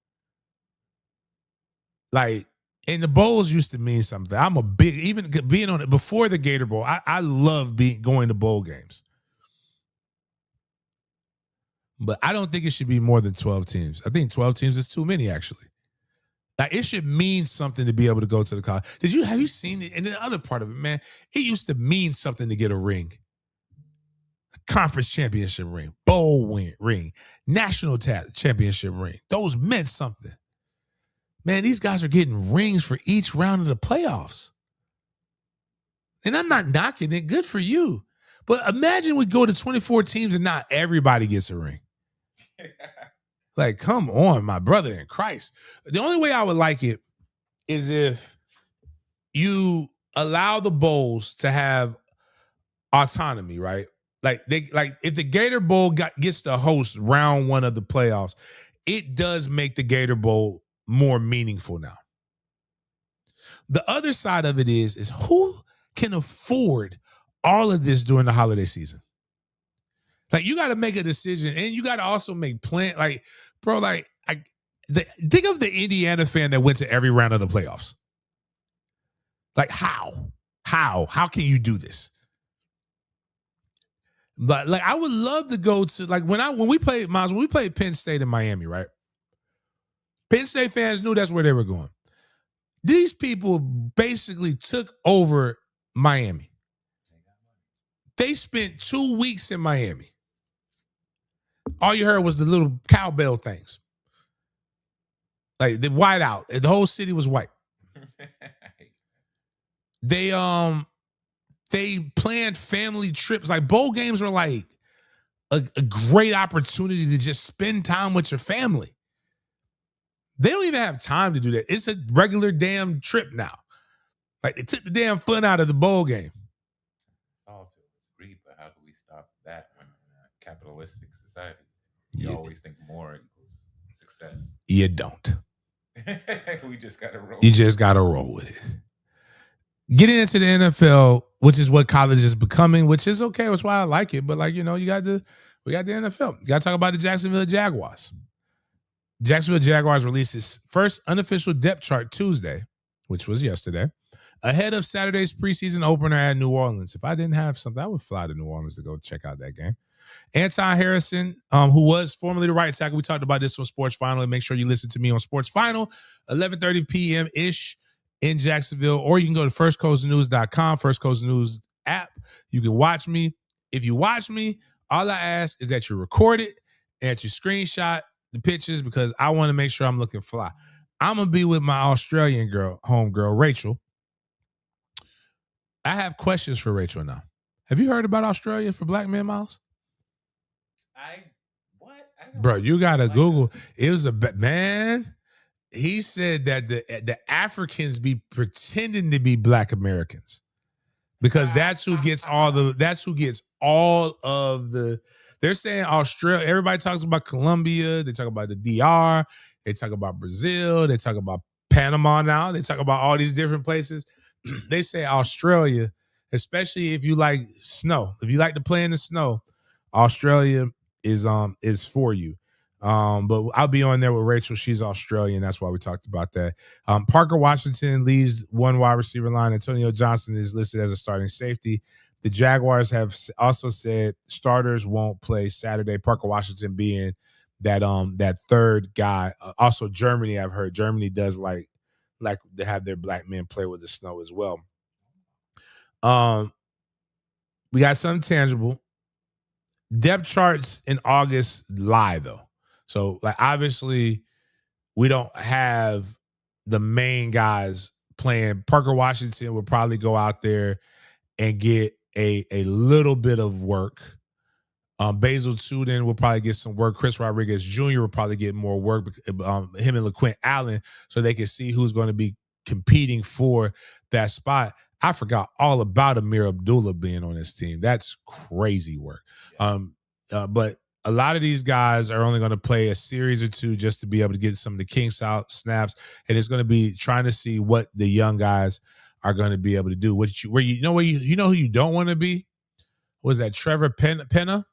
[SPEAKER 1] Like, and the bowls used to mean something. I'm a big, even being on it before the Gator Bowl, I love going to bowl games. But I don't think it should be more than 12 teams. I think 12 teams is too many, actually. Like, it should mean something to be able to go to the college. Have you seen it? And the other part of it, man, it used to mean something to get a ring. A conference championship ring, bowl ring, national championship ring. Those meant something. Man, these guys are getting rings for each round of the playoffs. And I'm not knocking it. Good for you. But imagine we go to 24 teams and not everybody gets a ring. Like, come on, my brother in Christ. The only way I would like it is if you allow the bowls to have autonomy, right? Like if the Gator Bowl gets to host round 1 of the playoffs, it does make the Gator Bowl more meaningful now. The other side of it is who can afford all of this during the holiday season? Like, you got to make a decision, and you got to also make plan. Like, bro, like think of the Indiana fan that went to every round of the playoffs. Like, how can you do this? But like, I would love to go to, like, when we played Penn State in Miami, right? Penn State fans knew that's where they were going. These people basically took over Miami. They spent 2 weeks in Miami. All you heard was the little cowbell things. Like, the white out. The whole city was white. They planned family trips. Like, bowl games were like a great opportunity to just spend time with your family. They don't even have time to do that. It's a regular damn trip now. Like, they took the damn fun out of the bowl game.
[SPEAKER 4] All to agree, but how do we stop that when in a capitalistic society? You always think more equals success.
[SPEAKER 1] You don't.
[SPEAKER 4] We just gotta roll.
[SPEAKER 1] You just gotta roll with it. Getting into the NFL, which is what college is becoming, which is okay, which is why I like it. But, like, we got the NFL. You gotta talk about the Jacksonville Jaguars. Jacksonville Jaguars released its first unofficial depth chart Tuesday, which was yesterday, ahead of Saturday's preseason opener at New Orleans. If I didn't have something, I would fly to New Orleans to go check out that game. Anton Harrison, who was formerly the right tackle, we talked about this on Sports Final, and make sure you listen to me on Sports Final, 11:30 p.m.-ish in Jacksonville, or you can go to firstcoastnews.com, First Coast News app. You can watch me. If you watch me, all I ask is that you record it and that you screenshot the pictures, because I want to make sure I'm looking fly. I'm going to be with my Australian homegirl, Rachel. I have questions for Rachel now. Have you heard about Australia for Black Men, Miles? Bro, you gotta Google. It was man. He said that the Africans be pretending to be Black Americans because that's who gets all of the. They're saying Australia. Everybody talks about Colombia. They talk about the DR. They talk about Brazil. They talk about Panama now. They talk about all these different places. They say Australia, especially if you like snow. If you like to play in the snow, Australia is for you. But I'll be on there with Rachel. She's Australian. That's why we talked about that. Parker Washington leads one wide receiver line. Antonio Johnson is listed as a starting safety. The Jaguars have also said starters won't play Saturday. Parker Washington being that third guy. Also, Germany, I've heard Germany does like to have their black men play with the snow as well. We got something tangible. Depth charts in August lie though. So, like, obviously we don't have the main guys playing. Parker Washington would probably go out there and get a little bit of work. Basil Tudin will probably get some work. Chris Rodriguez Jr. will probably get more work. Him and LaQuint Allen, so they can see who's going to be competing for that spot. I forgot all about Amir Abdullah being on this team. That's crazy work. But a lot of these guys are only going to play a series or two just to be able to get some of the kinks out, snaps, and it's going to be trying to see what the young guys are going to be able to do. Who you don't want to be? Was that Trevor Penna?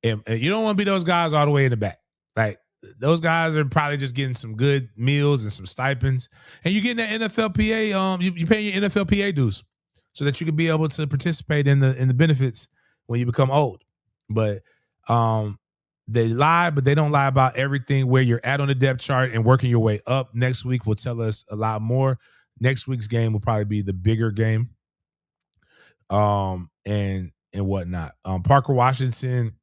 [SPEAKER 1] And you don't want to be those guys all the way in the back. Like, those guys are probably just getting some good meals and some stipends, and you're getting that NFLPA. You're paying your NFLPA dues so that you can be able to participate in the benefits when you become old. But they lie, but they don't lie about everything, where you're at on the depth chart and working your way up. Next week will tell us a lot more. Next week's game will probably be the bigger game, and whatnot. Parker Washington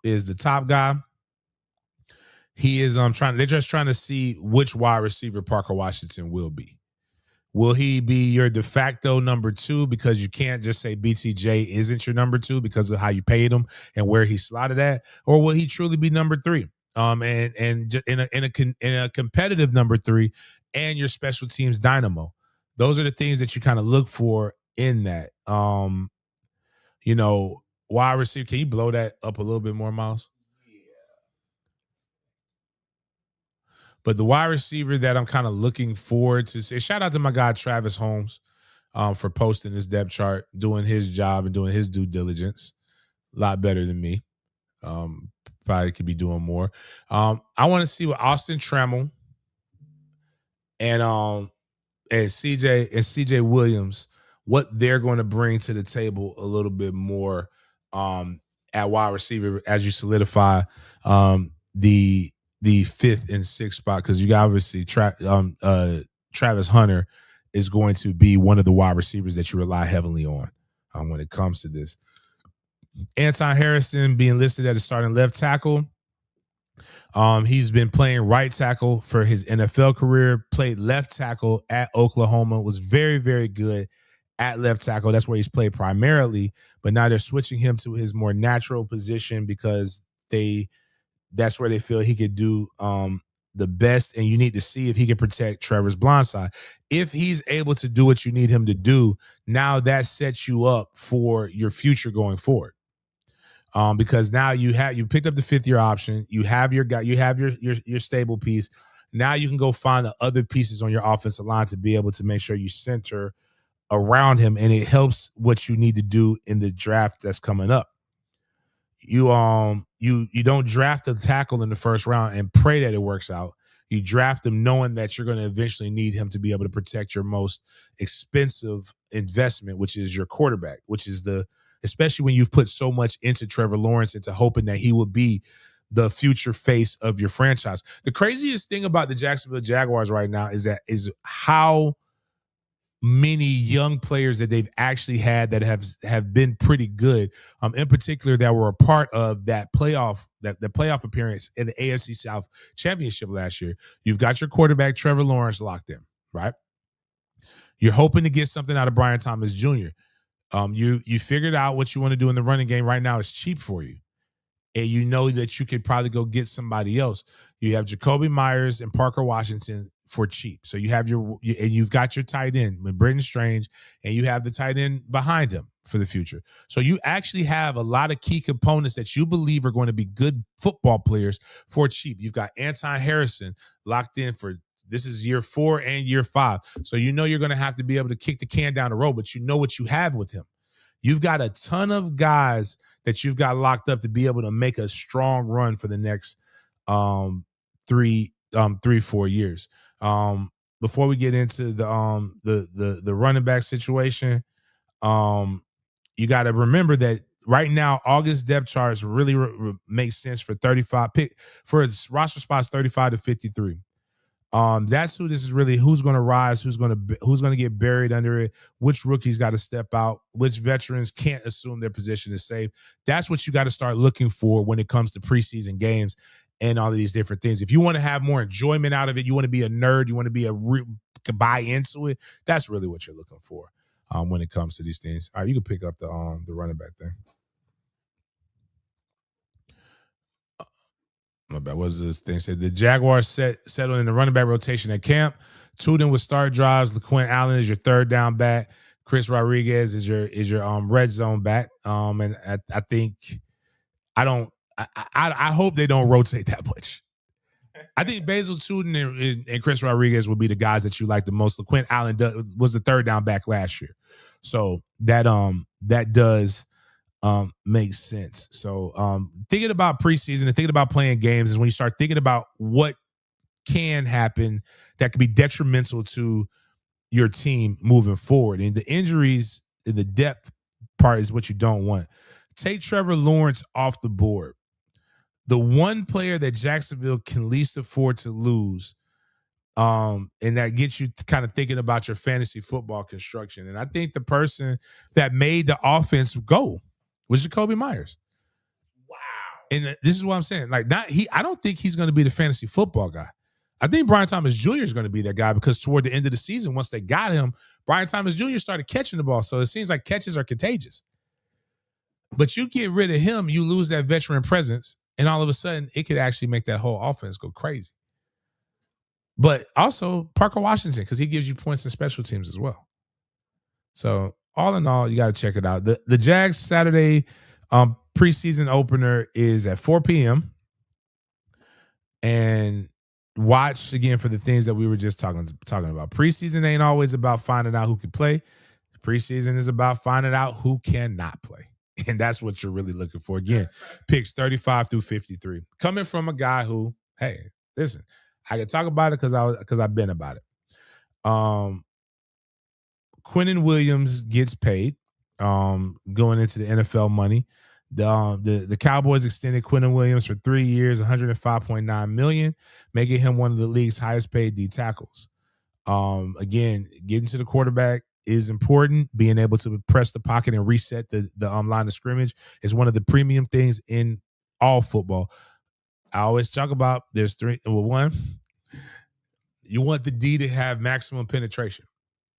[SPEAKER 1] is the top guy. He is they're just trying to see which wide receiver Parker Washington will be. Will he be your de facto number 2 because you can't just say BTJ isn't your number 2 because of how you paid him and where he's slotted at, or will he truly be number 3? And in a competitive number 3 and your special teams dynamo. Those are the things that you kind of look for in that. Wide receiver. Can you blow that up a little bit more, Miles? But the wide receiver that I'm kind of looking forward to say, shout out to my guy Travis Holmes for posting this depth chart, doing his job and doing his due diligence. A lot better than me. Probably could be doing more. I want to see what Austin Trammell and CJ Williams, what they're going to bring to the table a little bit more at wide receiver as you solidify the 5th and 6th spot, because you got obviously Travis Hunter is going to be one of the wide receivers that you rely heavily on when it comes to this. Anton Harrison being listed at a starting left tackle. He's been playing right tackle for his NFL career, played left tackle at Oklahoma, was very, very good at left tackle. That's where he's played primarily, but now they're switching him to his more natural position because that's where they feel he could do the best, and you need to see if he can protect Trevor's blindside. If he's able to do what you need him to do, now that sets you up for your future going forward. Because now you picked up the 5th-year option, you have your guy, you have your stable piece. Now you can go find the other pieces on your offensive line to be able to make sure you center around him, and it helps what you need to do in the draft that's coming up. You don't draft a tackle in the first round and pray that it works out. You draft him knowing that you're going to eventually need him to be able to protect your most expensive investment, which is your quarterback, which is especially when you've put so much into Trevor Lawrence, into hoping that he will be the future face of your franchise. The craziest thing about the Jacksonville Jaguars right now is how many young players that they've actually had that have been pretty good, in particular that were a part of that playoff appearance in the AFC South Championship last year. You've got your quarterback Trevor Lawrence locked in, right? You're hoping to get something out of Brian Thomas Jr. You figured out what you want to do in the running game right now. It's cheap for you, and you know that you could probably go get somebody else. You have Jacoby Myers and Parker Washington for cheap. So you have you've got your tight end with Britton Strange, and you have the tight end behind him for the future. So you actually have a lot of key components that you believe are going to be good football players for cheap. You've got Anton Harrison locked in for this is year 4 and year 5. So you know you're going to have to be able to kick the can down the road, but you know what you have with him. You've got a ton of guys that you've got locked up to be able to make a strong run for the next 3-4 years. Before we get into the running back situation, you got to remember that right now August depth charts really make sense for 35 for roster spots 35 to 53. That's who this is really, who's going to rise, who's going to get buried under it, which rookies got to step out, which veterans can't assume their position is safe. That's what you got to start looking for when it comes to preseason games and all of these different things. If you want to have more enjoyment out of it, you want to be a nerd, you want to be buy into it, that's really what you're looking for when it comes to these things. All right, you can pick up the running back thing. My bad. What's this thing? Said the Jaguars settled in the running back rotation at camp. Tootin with start drives. LaQuint Allen is your third down back. Chris Rodriguez is your red zone back. And I think I hope they don't rotate that much. I think Basil Tootin and Chris Rodriguez will be the guys that you like the most. LaQuint Allen was the third down back last year, so that does makes sense. So thinking about preseason and thinking about playing games is when you start thinking about what can happen that could be detrimental to your team moving forward. And the injuries in the depth part is what you don't want. Take Trevor Lawrence off the board. The one player that Jacksonville can least afford to lose, and that gets you kind of thinking about your fantasy football construction. And I think the person that made the offense go was Jacoby Myers. Wow. And this is what I'm saying. Like, I don't think he's going to be the fantasy football guy. I think Brian Thomas Jr. is going to be that guy because toward the end of the season, once they got him, Brian Thomas Jr. started catching the ball. So it seems like catches are contagious. But you get rid of him, you lose that veteran presence, and all of a sudden it could actually make that whole offense go crazy. But also Parker Washington, because he gives you points in special teams as well. So all in all, you got to check it out. The Jags Saturday preseason opener is at 4 p.m. And watch again for the things that we were just talking about. Preseason ain't always about finding out who can play. Preseason is about finding out who cannot play. And that's what you're really looking for. Again, picks 35 through 53. Coming from a guy who, hey, listen, I can talk about it because I've been about it. Quinnen Williams gets paid going into the NFL money. The Cowboys extended Quinnen Williams for 3 years, $105.9 million, making him one of the league's highest paid D tackles. Again, getting to the quarterback is important. Being able to press the pocket and reset the line of scrimmage is one of the premium things in all football. I always talk about there's three. Well, one, you want the D to have maximum penetration.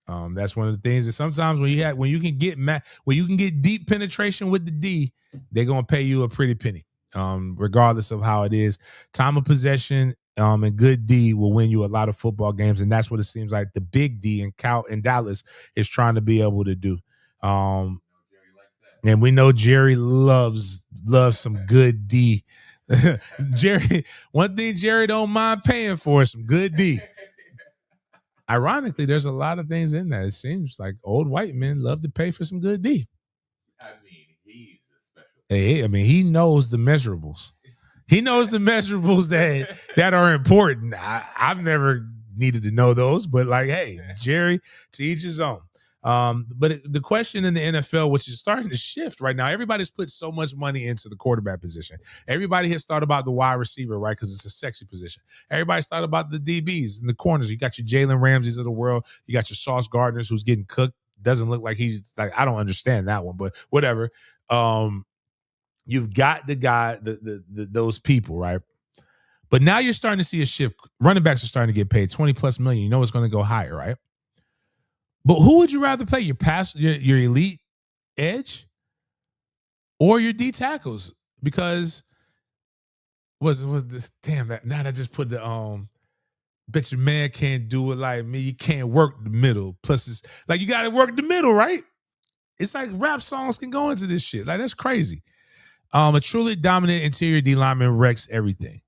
[SPEAKER 1] That's one of the things that sometimes when you can get deep penetration with the D, they're gonna pay you a pretty penny. Regardless of how it is, time of possession and good D will win you a lot of football games, and that's what it seems like the big D in Dallas is trying to be able to do. And we know Jerry loves some good D. Jerry, one thing Jerry don't mind paying for is some good D. Ironically, there's a lot of things in that. It seems like old white men love to pay for some good D.
[SPEAKER 3] I mean, he's a special.
[SPEAKER 1] Hey, I mean, he knows the measurables. He knows the measurables that are important. I've never needed to know those, but like, hey, Jerry, to each his own. But the question in the NFL, which is starting to shift right now, everybody's put so much money into the quarterback position. Everybody has thought about the wide receiver, right? Because it's a sexy position. Everybody's thought about the DBs and the corners. You got your Jalen Ramseys of the world. You got your Sauce Gardners who's getting cooked. Doesn't look like he's like, I don't understand that one, but whatever. You've got the guy, those people, right? But now you're starting to see a shift. Running backs are starting to get paid $20+ million. You know it's going to go higher, right? But who would you rather play? Your elite edge or your D tackles? Because was this damn that now I just put the bet your man can't do it like me. You can't work the middle. Plus it's like you gotta work the middle, right? It's like rap songs can go into this shit. Like that's crazy. A truly dominant interior D lineman wrecks everything.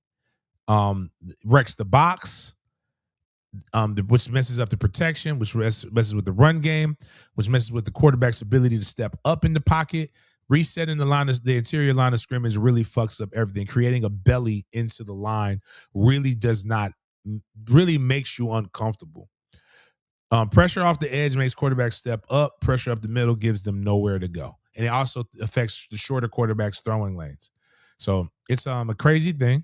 [SPEAKER 1] Wrecks the box. Which messes up the protection, which messes with the run game, which messes with the quarterback's ability to step up in the pocket. Resetting the interior line of scrimmage really fucks up everything. Creating a belly into the line really makes you uncomfortable. Pressure off the edge makes quarterbacks step up. Pressure up the middle gives them nowhere to go. And it also affects the shorter quarterbacks' throwing lanes. So it's a crazy thing.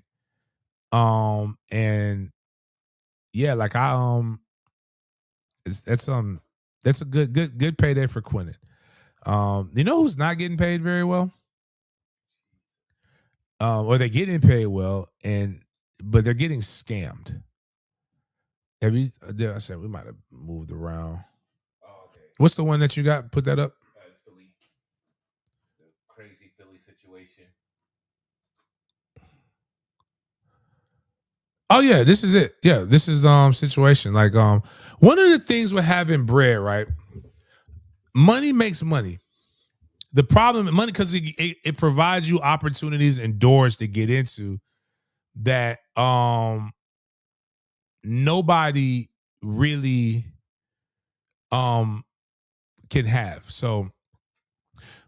[SPEAKER 1] And yeah, like that's a good payday for Quinnen. You know who's not getting paid very well? Or they're getting paid well, but they're getting scammed. Have you? I said we might have moved around.
[SPEAKER 4] Oh, okay.
[SPEAKER 1] What's the one that you got? Put that up.
[SPEAKER 4] Philly. The crazy Philly situation.
[SPEAKER 1] Oh yeah, this is it. Yeah, this is the situation. Like one of the things with having bread, right? Money makes money. The problem with money because it provides you opportunities and doors to get into that nobody really can have. So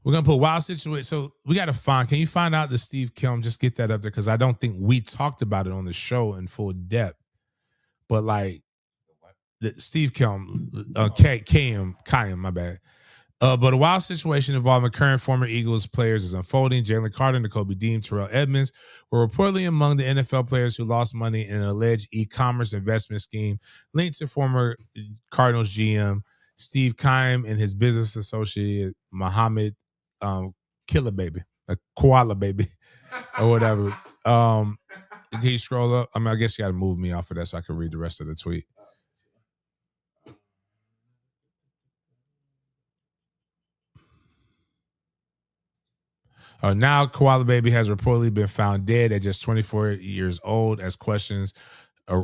[SPEAKER 1] we're gonna put wild situation. So we gotta find. Can you find out the Steve Kelm? Just get that up there because I don't think we talked about it on the show in full depth. But like the Steve Kelm, Kayam, my bad. But a wild situation involving current former Eagles players is unfolding. Jalen Carter, Nakobe Dean, Terrell Edmonds were reportedly among the NFL players who lost money in an alleged e-commerce investment scheme linked to former Cardinals GM Steve Keim and his business associate Mohammed Killer Baby, a Koala Baby, or whatever. Can you scroll up? I mean, I guess you got to move me off of that so I can read the rest of the tweet. Now, Koala Baby has reportedly been found dead at just 24 years old as questions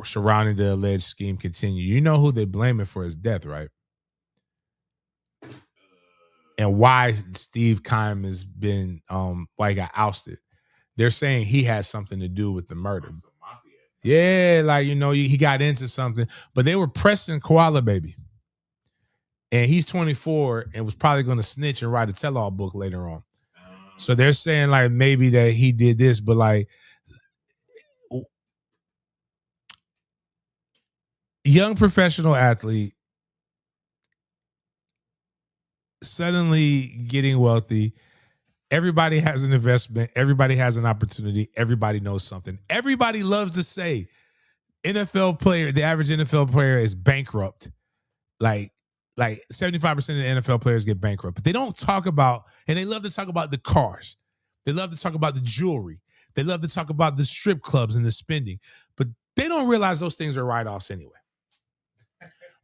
[SPEAKER 1] surrounding the alleged scheme continue. You know who they blaming for his death, right? And why Steve Keim has been, why he got ousted. They're saying he had something to do with the murder. Yeah, like, you know, he got into something, but they were pressing Koala Baby. And he's 24 and was probably going to snitch and write a tell-all book later on. So they're saying like maybe that he did this, but like young professional athlete suddenly getting wealthy. Everybody has an investment. Everybody has an opportunity. Everybody knows something. Everybody loves to say NFL player, the average NFL player is bankrupt. Like 75% of the NFL players get bankrupt, but they don't talk about, and they love to talk about the cars. They love to talk about the jewelry. They love to talk about the strip clubs and the spending, but they don't realize those things are write-offs anyway.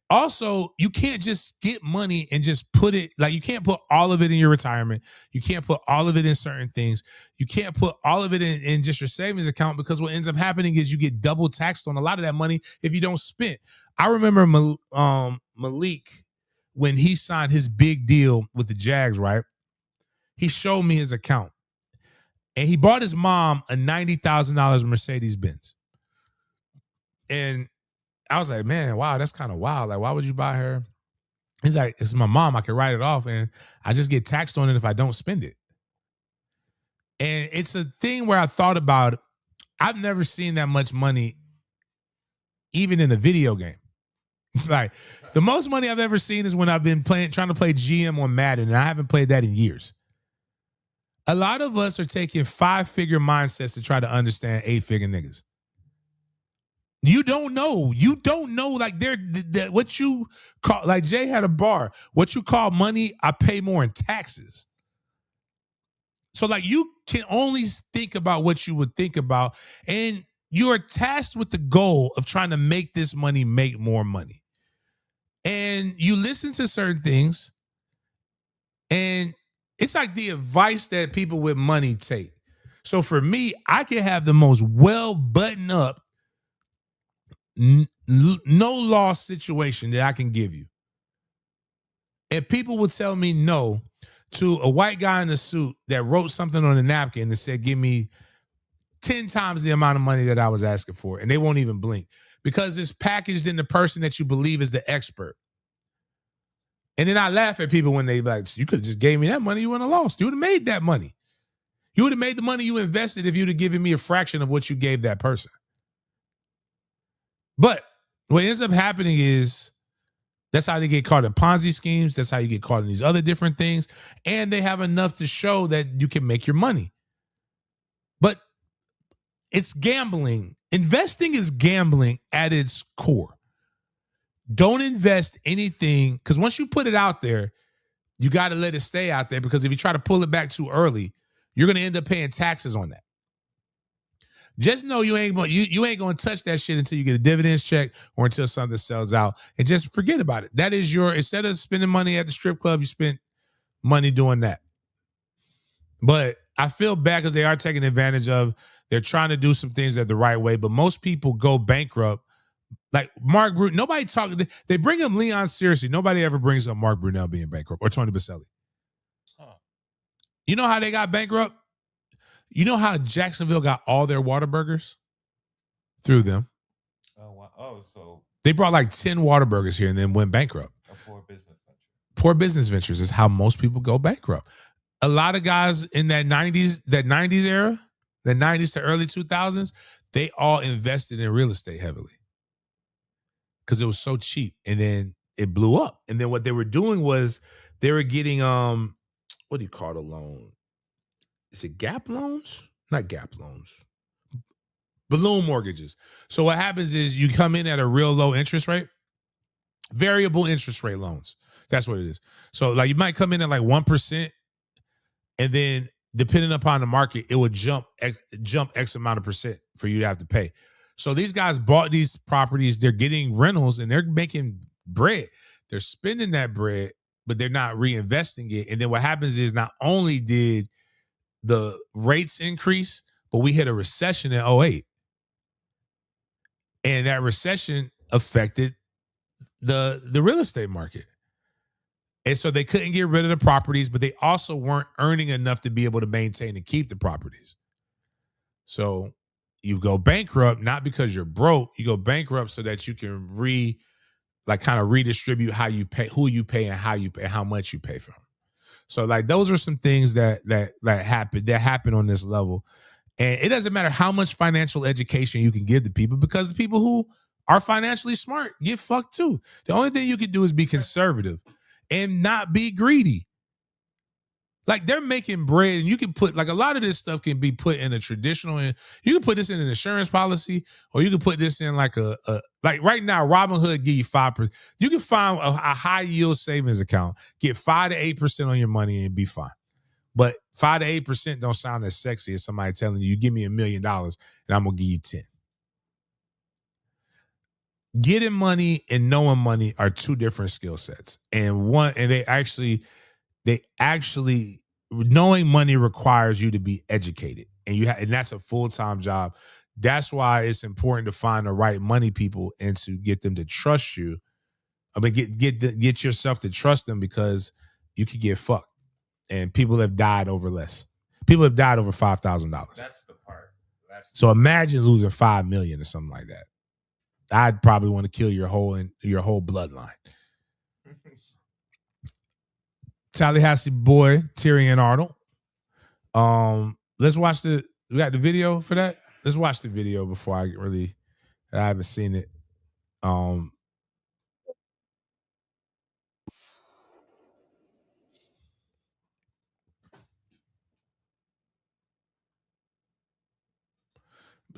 [SPEAKER 1] Also, you can't just get money and just put it, like you can't put all of it in your retirement. You can't put all of it in certain things. You can't put all of it in just your savings account, because what ends up happening is you get double taxed on a lot of that money if you don't spend. I remember Malik, when he signed his big deal with the Jags, right? He showed me his account. And he bought his mom a $90,000 Mercedes-Benz. And I was like, man, wow, that's kind of wild. Like, why would you buy her? He's like, it's my mom. I can write it off, and I just get taxed on it if I don't spend it. And it's a thing where I thought about it. I've never seen that much money, even in a video game. Like, the most money I've ever seen is when I've been trying to play GM on Madden, and I haven't played that in years. A lot of us are taking 5-figure mindsets to try to understand 8-figure niggas. You don't know. Like, what you call, like Jay had a bar. What you call money, I pay more in taxes. So like, you can only think about what you would think about, and you are tasked with the goal of trying to make this money make more money. And you listen to certain things, and it's like the advice that people with money take. So for me, I can have the most well buttoned up, no loss situation that I can give you. And people will tell me no to a white guy in a suit that wrote something on a napkin that said, give me 10 times the amount of money that I was asking for. And they won't even blink, because it's packaged in the person that you believe is the expert. And then I laugh at people when they like, you could have just gave me that money, you wouldn't have lost. You would have made that money. You would have made the money you invested if you'd have given me a fraction of what you gave that person. But what ends up happening is that's how they get caught in Ponzi schemes. That's how you get caught in these other different things. And they have enough to show that you can make your money. But it's gambling. Investing is gambling at its core. Don't invest anything, because once you put it out there, you got to let it stay out there, because if you try to pull it back too early, you're going to end up paying taxes on that. Just know you ain't going to touch that shit until you get a dividends check or until something sells out, and just forget about it. That is instead of spending money at the strip club, you spent money doing that. But I feel bad because they are taking advantage of, they're trying to do some things that the right way, but most people go bankrupt. Like Mark Brunell, nobody talking. They bring up Leon seriously. Nobody ever brings up Mark Brunell being bankrupt or Tony Baselli. Huh. You know how they got bankrupt? You know how Jacksonville got all their Whataburgers? Through them.
[SPEAKER 4] Oh, wow. Oh, so
[SPEAKER 1] they brought like 10 Whataburgers here and then went bankrupt.
[SPEAKER 4] A poor business venture.
[SPEAKER 1] Poor business ventures is how most people go bankrupt. A lot of guys in that 90s era, the 90s to early 2000s, they all invested in real estate heavily, because it was so cheap, and then it blew up. And then what they were doing was they were getting what do you call it, a loan? Is it gap loans? Not gap loans. Balloon mortgages. So what happens is you come in at a real low interest rate, variable interest rate loans. That's what it is. So like, you might come in at like 1%, and then depending upon the market, it would jump X amount of percent for you to have to pay. So these guys bought these properties, they're getting rentals and they're making bread. They're spending that bread, but they're not reinvesting it. And then what happens is not only did the rates increase, but we hit a recession in '08. And that recession affected the real estate market. And so they couldn't get rid of the properties, but they also weren't earning enough to be able to maintain and keep the properties. So you go bankrupt, not because you're broke, you go bankrupt so that you can kind of redistribute how you pay, who you pay, and how you pay, how much you pay for them. So like those are some things that happen on this level. And it doesn't matter how much financial education you can give to people, because the people who are financially smart get fucked too. The only thing you can do is be conservative and not be greedy. Like they're making bread, and you can put like a lot of this stuff can be put in a traditional. You can put this in an insurance policy, or you can put this in like a like right now. Robinhood give you 5%. You can find a high yield savings account, get 5 to 8% on your money, and be fine. But 5 to 8% don't sound as sexy as somebody telling you, give me $1 million and I'm gonna give you 10. Getting money and knowing money are two different skill sets, and they actually knowing money requires you to be educated, and and that's a full-time job. That's why it's important to find the right money people and to get them to trust you. I mean, get yourself to trust them, because you could get fucked, and people have died over less. People have died over $5,000.
[SPEAKER 4] That's the part.
[SPEAKER 1] So imagine losing 5 million or something like that. I'd probably want to kill your whole bloodline. Tallahassee boy Tyrion Arnold. Let's watch we got the video for that. Let's watch the video before I haven't seen it.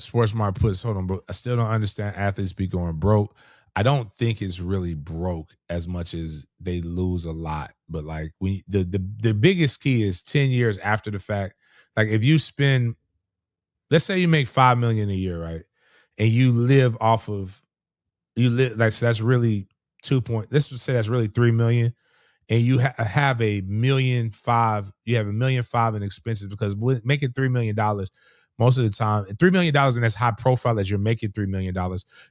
[SPEAKER 1] Sportsmart puts, hold on, bro. I still don't understand athletes be going broke. I don't think it's really broke as much as they lose a lot. But like the biggest key is 10 years after the fact. Like if you spend, let's say you make 5 million a year, right? And you live off of so that's really let's just say that's really 3 million. And you have $1,500,000, you have $1,500,000 in expenses, because making $3 million most of the time, $3 million and as high profile as you're making $3 million,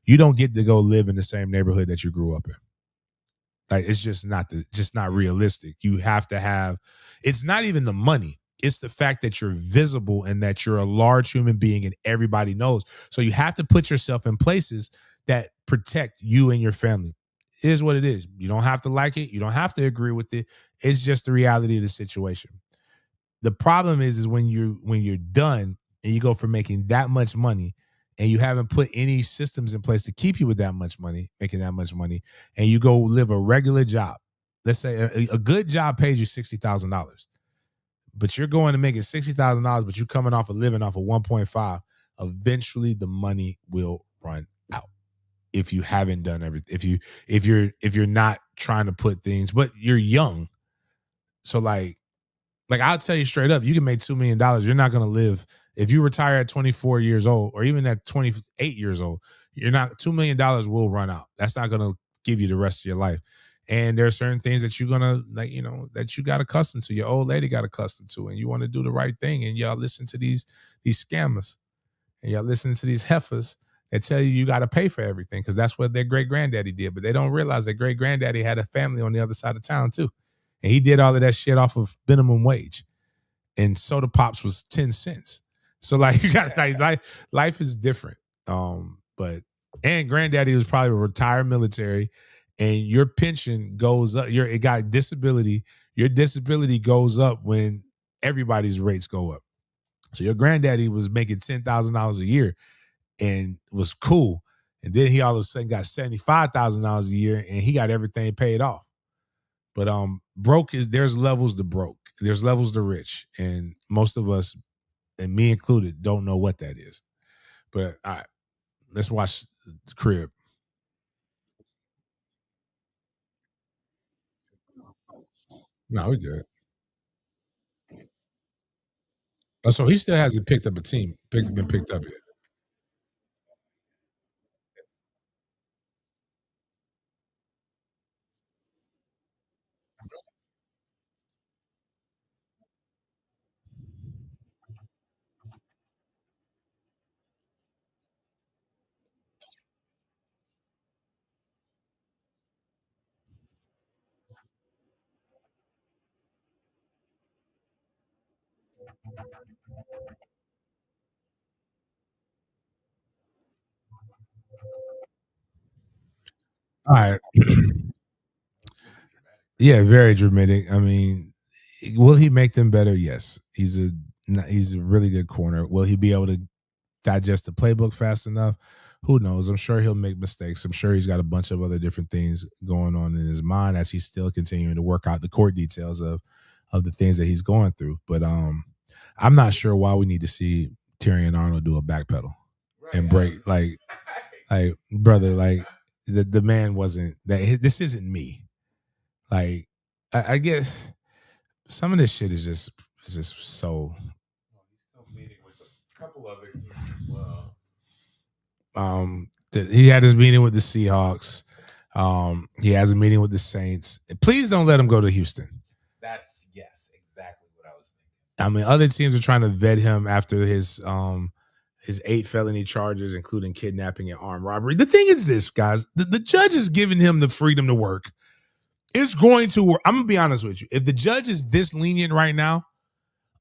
[SPEAKER 1] you don't get to go live in the same neighborhood that you grew up in. Like it's just not realistic. You have to have. It's not even the money. It's the fact that you're visible and that you're a large human being and everybody knows. So you have to put yourself in places that protect you and your family. It is what it is. You don't have to like it. You don't have to agree with it. It's just the reality of the situation. The problem is when you're done and you go from making that much money and you haven't put any systems in place to keep you with that much money, making that much money, and you go live a regular job. Let's say a good job pays you $60,000, but you're going to make it $60,000, but you're coming off of living off of 1.5. Eventually, the money will run out if you haven't done everything. If you're not trying to put things, but you're young, so like I'll tell you straight up, you can make $2 million. You're not going to live. If you retire at 24 years old or even at 28 years old, you're not, $2 million will run out. That's not going to give you the rest of your life. And there are certain things that you're going to that you got accustomed to. Your old lady got accustomed to, and you want to do the right thing. And y'all listen to these scammers, and y'all listen to these heifers that tell you got to pay for everything, because that's what their great granddaddy did. But they don't realize that great granddaddy had a family on the other side of town too. And he did all of that shit off of minimum wage. And soda pops was 10 cents. So like you got life is different. And granddaddy was probably retired military, and your pension goes up. It got disability. Your disability goes up when everybody's rates go up. So your granddaddy was making $10,000 a year and was cool. And then he all of a sudden got $75,000 a year and he got everything paid off. But broke there's levels to broke. There's levels to rich. And most of us, and me included, don't know what that is. But all right, let's watch the crib. No, we good. Oh, so he still hasn't picked up a team, been picked up yet. All right. Yeah, very dramatic. I mean, will he make them better? Yes. He's a really good corner. Will he be able to digest the playbook fast enough? Who knows? I'm sure he'll make mistakes. I'm sure he's got a bunch of other different things going on in his mind as he's still continuing to work out the court details of the things that he's going through. But I'm not sure why we need to see Tyrion Arnold do a backpedal and break like brother, like the man wasn't that. This isn't me. Like I get some of this shit is just so.
[SPEAKER 4] He's still meeting with a couple other teams as well.
[SPEAKER 1] He had his meeting with the Seahawks. He has a meeting with the Saints. Please don't let him go to Houston.
[SPEAKER 4] That's exactly what I was thinking.
[SPEAKER 1] I mean, other teams are trying to vet him after his 8 felony charges, including kidnapping and armed robbery. The thing is this, guys, the judge is giving him the freedom to work. It's going to work. I'm gonna be honest with you. If the judge is this lenient right now,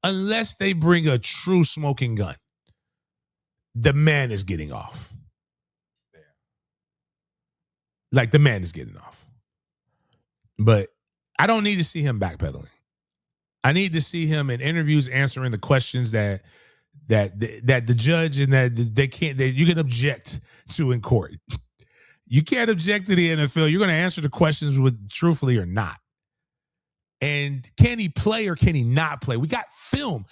[SPEAKER 1] unless they bring a true smoking gun, the man is getting off. Like the man is getting off. But I don't need to see him backpedaling. I need to see him in interviews answering the questions that the judge and that you can object to in court. You can't object to the NFL. You're going to answer the questions with truthfully or not. And can he play or can he not play? We got film.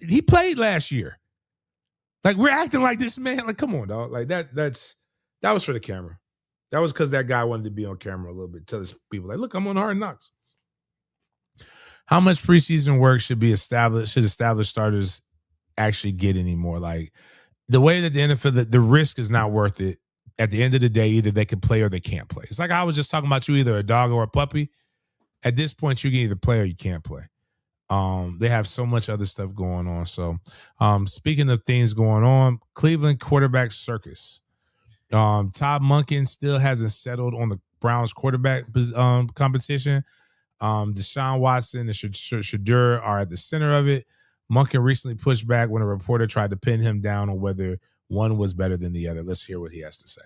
[SPEAKER 1] He played last year. Like we're acting like this man. Like, come on, dog. Like that was for the camera. That was because that guy wanted to be on camera a little bit. Tell his people, like, look, I'm on Hard Knocks. How much preseason work should established starters actually get anymore? Like the way that the NFL, the risk is not worth it. At the end of the day, either they can play or they can't play. It's like I was just talking about you, either a dog or a puppy. At this point, you can either play or you can't play. They have so much other stuff going on. So, speaking of things going on, Cleveland quarterback circus. Todd Monken still hasn't settled on the Browns quarterback competition. Deshaun Watson and Shadur are at the center of it. Monken recently pushed back when a reporter tried to pin him down on whether one was better than the other. Let's hear what he has to say.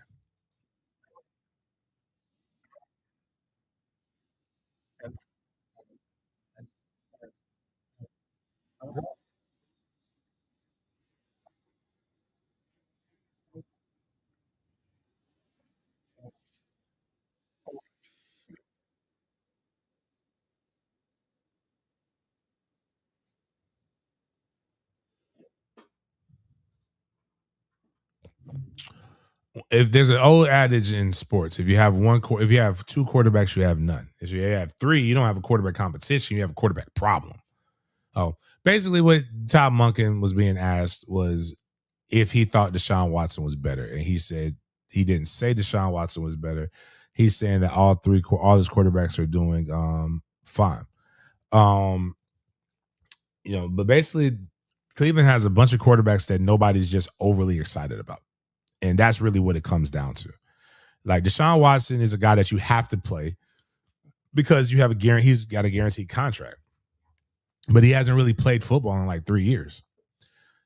[SPEAKER 1] If there's an old adage in sports, if you have two quarterbacks, you have none. If you have three, you don't have a quarterback competition. You have a quarterback problem. Oh, basically, what Todd Monken was being asked was if he thought Deshaun Watson was better, and he said he didn't say Deshaun Watson was better. He's saying that all his quarterbacks are doing fine. But basically, Cleveland has a bunch of quarterbacks that nobody's just overly excited about. And that's really what it comes down to. Like Deshaun Watson is a guy that you have to play because you have he's got a guaranteed contract. But he hasn't really played football in like 3 years.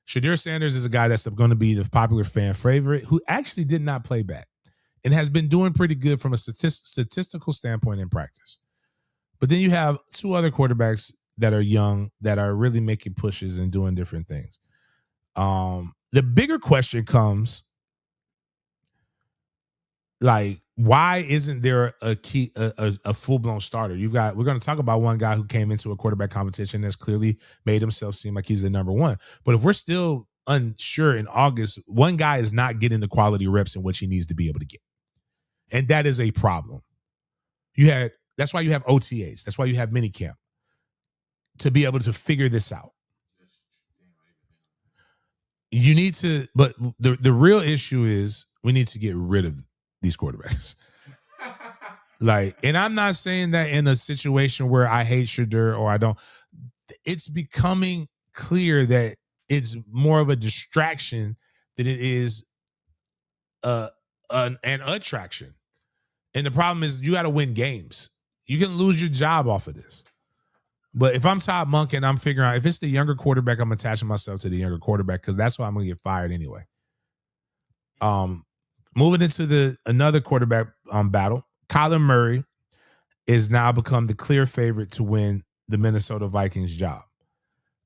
[SPEAKER 1] Shadur Sanders is a guy that's going to be the popular fan favorite who actually did not play bad and has been doing pretty good from a statistical standpoint in practice. But then you have two other quarterbacks that are young that are really making pushes and doing different things. The bigger question comes, like, why isn't there a full-blown starter? We're going to talk about one guy who came into a quarterback competition that's clearly made himself seem like he's the number one. But if we're still unsure in August, one guy is not getting the quality reps in which he needs to be able to get. And that is a problem. That's why you have OTAs. That's why you have minicamp to be able to figure this out. You need to, but the real issue is we need to get rid of these quarterbacks. Like, and I'm not saying that in a situation where I hate Shadur or I don't. It's becoming clear that it's more of a distraction than it is an attraction. And the problem is you got to win games. You can lose your job off of this. But if I'm Todd Monk and I'm figuring out if it's the younger quarterback, I'm attaching myself to the younger quarterback because that's why I'm going to get fired anyway. Moving into another quarterback battle, Kyler Murray is now become the clear favorite to win the Minnesota Vikings job.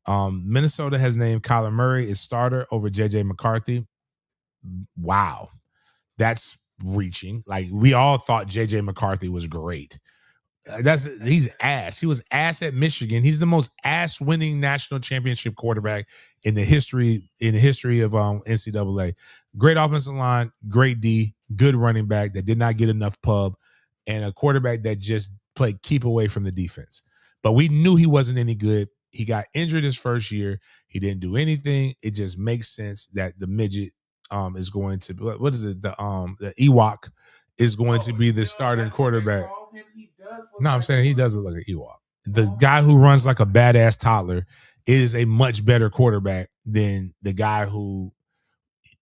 [SPEAKER 1] Minnesota has named Kyler Murray as starter over J.J. McCarthy. Wow. That's reaching. Like, we all thought J.J. McCarthy was great. He's ass. He was ass at Michigan. He's the most ass-winning national championship quarterback in the history of NCAA. Great offensive line, great D, good running back that did not get enough pub, and a quarterback that just played keep away from the defense. But we knew he wasn't any good. He got injured his first year. He didn't do anything. It just makes sense that the midget is going to what is it? The Ewok is going to be the starting quarterback. No, I'm saying he doesn't look like Ewok. The guy who runs like a badass toddler is a much better quarterback than the guy who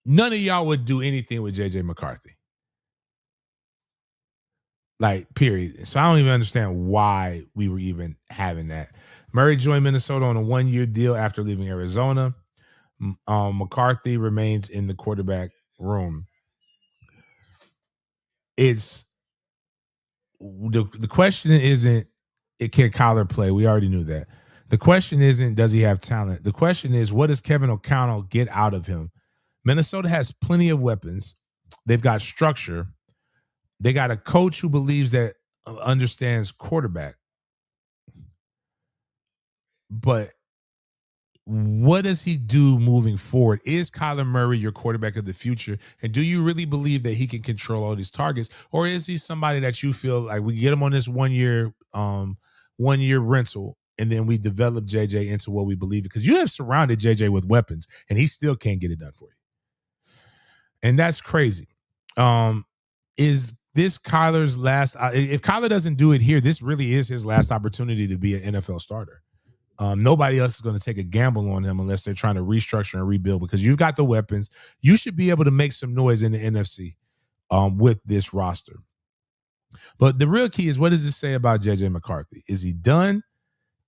[SPEAKER 1] none of y'all would do anything with J.J. McCarthy. Like, period. So I don't even understand why we were even having that. Murray joined Minnesota on a 1-year deal after leaving Arizona. McCarthy remains in the quarterback room. It's the question isn't can Kyler play? We already knew that. The question isn't does he have talent? The question is what does Kevin O'Connell get out of him? Minnesota has plenty of weapons. They've got structure. They got a coach who believes that understands quarterback. But what does he do moving forward? Is Kyler Murray your quarterback of the future? And do you really believe that he can control all these targets? Or is he somebody that you feel like we get him on this 1-year rental and then we develop JJ into what we believe? Because you have surrounded JJ with weapons and he still can't get it done for you. And that's crazy. Is this Kyler's last? If Kyler doesn't do it here, this really is his last opportunity to be an NFL starter. Nobody else is going to take a gamble on him unless they're trying to restructure and rebuild because you've got the weapons. You should be able to make some noise in the NFC with this roster. But the real key is, what does this say about J.J. McCarthy? Is he done?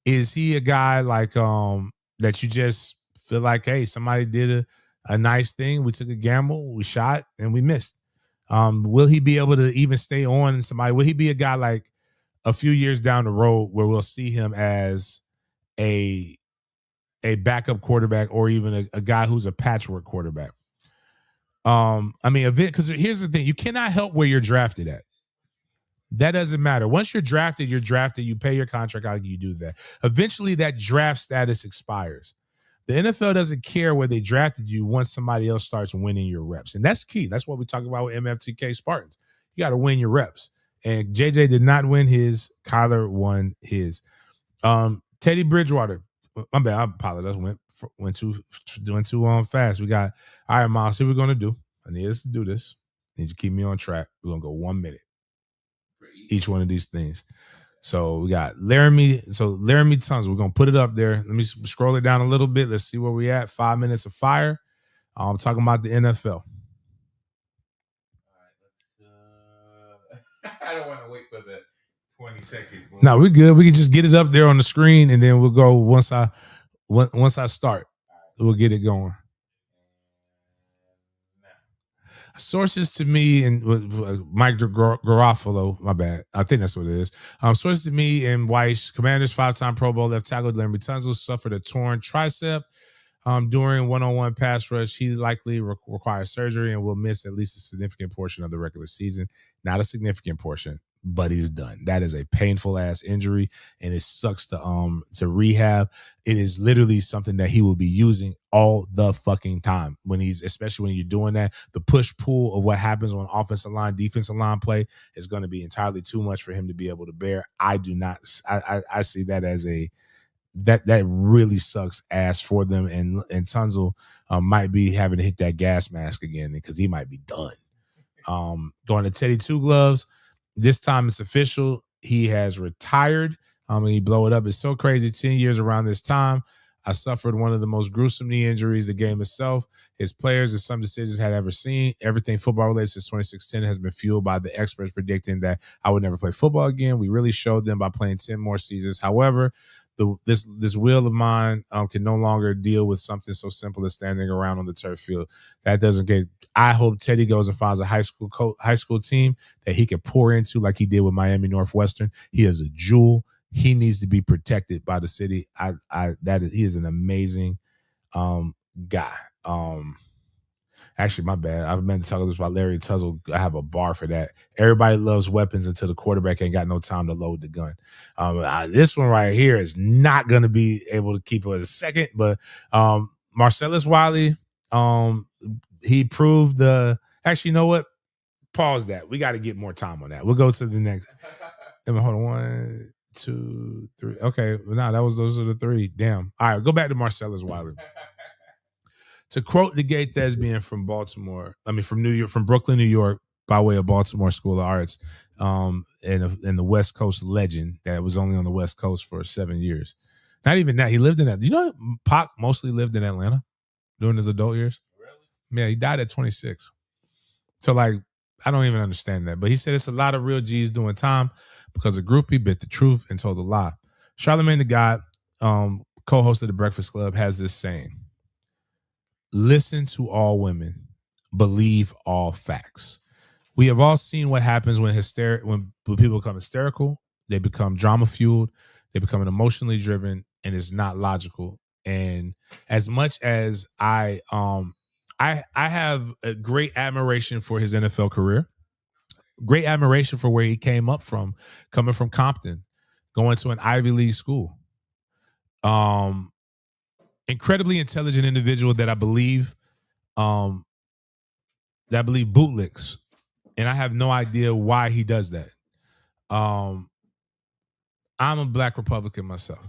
[SPEAKER 1] Is he a guy like that you just feel like, hey, somebody did a nice thing. We took a gamble, we shot, and we missed. Will he be able to even stay on? And will he be a guy like a few years down the road where we'll see him as a backup quarterback or even a guy who's a patchwork quarterback? Because here's the thing. You cannot help where you're drafted at. That doesn't matter. Once you're drafted, you pay your contract out, you do that. Eventually that draft status expires. The NFL doesn't care where they drafted you once somebody else starts winning your reps. And that's key. That's what we talk about with MFTK Spartans. You got to win your reps. And JJ did not win his. Kyler won his. Teddy Bridgewater. My bad. I apologize. Went too fast. We got, all right, Miles, here we're going to do. I need us to do this. I need you to keep me on track. We're going to go 1 minute. Each one of these things. So we got Laramie. So Laramie Tons. We're going to put it up there. Let me scroll it down a little bit. Let's see where we at. 5 minutes of fire. I'm talking about the NFL.
[SPEAKER 4] All right, let's I don't want to wait for the 20 seconds.
[SPEAKER 1] No, we're good. We can just get it up there on the screen, and then we'll go once I start. We'll get it going. Sources to me and Mike Garofalo, my bad. I think that's what it is. Sources to me and Weiss, Commanders 5-time Pro Bowl left tackle Laramie Tunsil suffered a torn tricep during one-on-one pass rush. He likely requires surgery and will miss at least a significant portion of the regular season. Not a significant portion, but he's done. That is a painful ass injury, and it sucks to rehab. It is literally something that he will be using all the fucking time especially when you're doing that. The push pull of what happens on offensive line, defensive line play is going to be entirely too much for him to be able to bear. I do not. I see that as that really sucks ass for them, and Tunsil might be having to hit that gas mask again because he might be done. Going to Teddy Two Gloves. This time it's official. He has retired. He blow it up. It's so crazy. 10 years around this time, I suffered one of the most gruesome knee injuries the game itself, his players, and some decisions had ever seen. Everything football related since 2016 has been fueled by the experts predicting that I would never play football again. We really showed them by playing 10 more seasons. However, this wheel of mine can no longer deal with something so simple as standing around on the turf field. That doesn't get. I hope Teddy goes and finds a high school team that he can pour into like he did with Miami Northwestern. He is a jewel. He needs to be protected by the city. He is an amazing guy. Actually, my bad. I've meant to talk about Larry Tuzzle. I have a bar for that. Everybody loves weapons until the quarterback ain't got no time to load the gun. This one right here is not going to be able to keep it a second. But Marcellus Wiley, he proved the. Actually, you know what? Pause that. We got to get more time on that. We'll go to the next. Hold on. 1, 2, 3. Okay. Well, those are the 3. Damn. All right. Go back to Marcellus Wiley. To quote the gay thespian from from New York, from Brooklyn, New York, by way of Baltimore School of Arts, and the West Coast legend that was only on the West Coast for 7 years. Not even that. He lived in that. You know, Pac mostly lived in Atlanta during his adult years. Really? Yeah, he died at 26. So, like, I don't even understand that. But he said it's a lot of real G's doing time because a groupie bit the truth and told a lie. Charlamagne the God, co-host of the Breakfast Club, has this saying: listen to all women, believe all facts. We have all seen what happens when people become hysterical. They become drama fueled. They become emotionally driven, and it's not logical. And as much as I have a great admiration for his NFL career, great admiration for where he came up from, coming from Compton, going to an Ivy League school. Incredibly intelligent individual that I believe bootlicks, and I have no idea why he does that. I'm a Black Republican myself,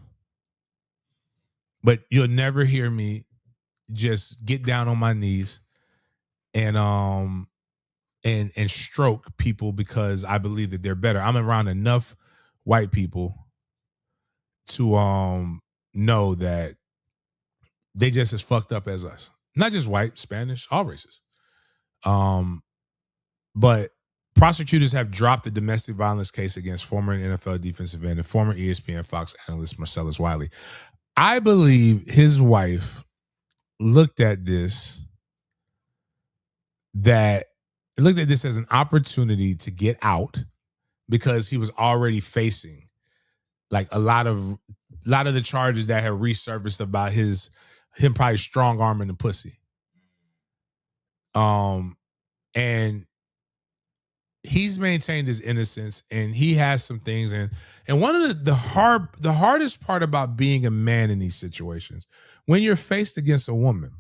[SPEAKER 1] but you'll never hear me just get down on my knees and stroke people because I believe that they're better. I'm around enough white people to know that they just as fucked up as us. Not just white, Spanish, all races. But prosecutors have dropped the domestic violence case against former NFL defensive end and former ESPN Fox analyst Marcellus Wiley. I believe his wife looked at this as an opportunity to get out because he was already facing like a lot of the charges that had resurfaced about him probably strong arming the pussy. And he's maintained his innocence, and he has some things. And one of the hardest part about being a man in these situations, when you're faced against a woman,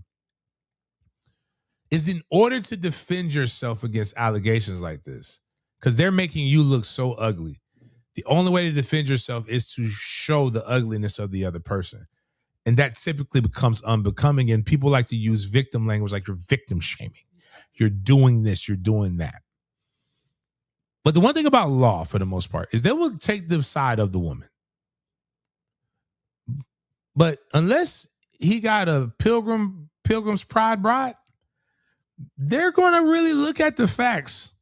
[SPEAKER 1] is in order to defend yourself against allegations like this, because they're making you look so ugly. The only way to defend yourself is to show the ugliness of the other person. And that typically becomes unbecoming. And people like to use victim language like you're victim shaming. You're doing this, you're doing that. But the one thing about law, for the most part, is they will take the side of the woman. But unless he got a Pilgrim's Pride bride, they're going to really look at the facts.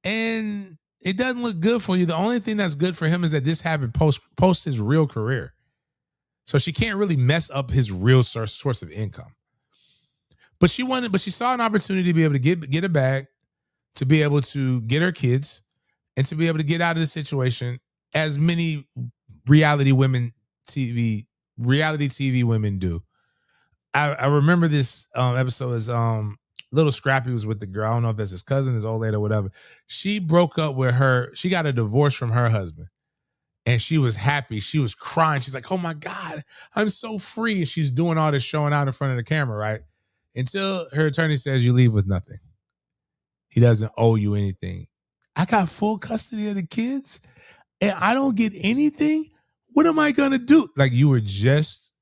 [SPEAKER 1] And it doesn't look good for you. The only thing that's good for him is that this happened post his real career. So she can't really mess up his real source of income. But she saw an opportunity to be able to get a bag, to be able to get her kids, and to be able to get out of the situation, as many reality TV women do. I remember this episode as Little Scrappy was with the girl. I don't know if that's his cousin, his old lady, or whatever. She broke up with her. She got a divorce from her husband. And she was happy. She was crying. She's like, oh my God, I'm so free. And she's doing all this showing out in front of the camera, right? Until her attorney says you leave with nothing. He doesn't owe you anything. I got full custody of the kids and I don't get anything. What am I going to do? Like, you were just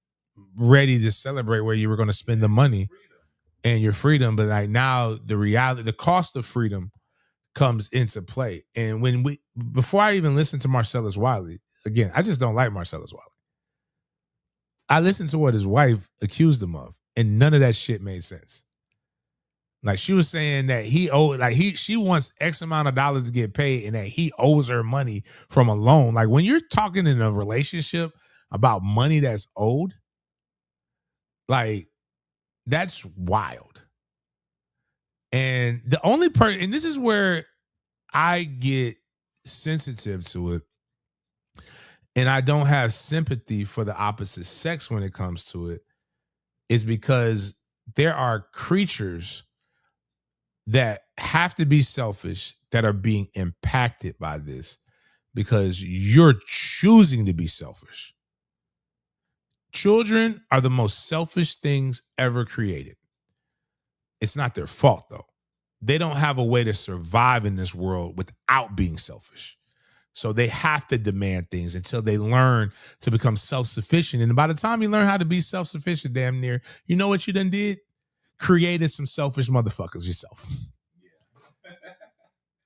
[SPEAKER 1] ready to celebrate where you were going to spend the money and your freedom. But like now the reality, the cost of freedom comes into play. And before I even listened to Marcellus Wiley, again, I just don't like Marcellus Wiley. I listened to what his wife accused him of, and none of that shit made sense. Like, she was saying that she wants X amount of dollars to get paid and that he owes her money from a loan. Like, when you're talking in a relationship about money that's owed, like, that's wild. And the only person, and this is where I get sensitive to it, and I don't have sympathy for the opposite sex when it comes to it, is because there are creatures that have to be selfish that are being impacted by this because you're choosing to be selfish. Children are the most selfish things ever created. It's not their fault, though. They don't have a way to survive in this world without being selfish. So they have to demand things until they learn to become self-sufficient. And by the time you learn how to be self-sufficient, damn near, you know what you done did? Created some selfish motherfuckers yourself.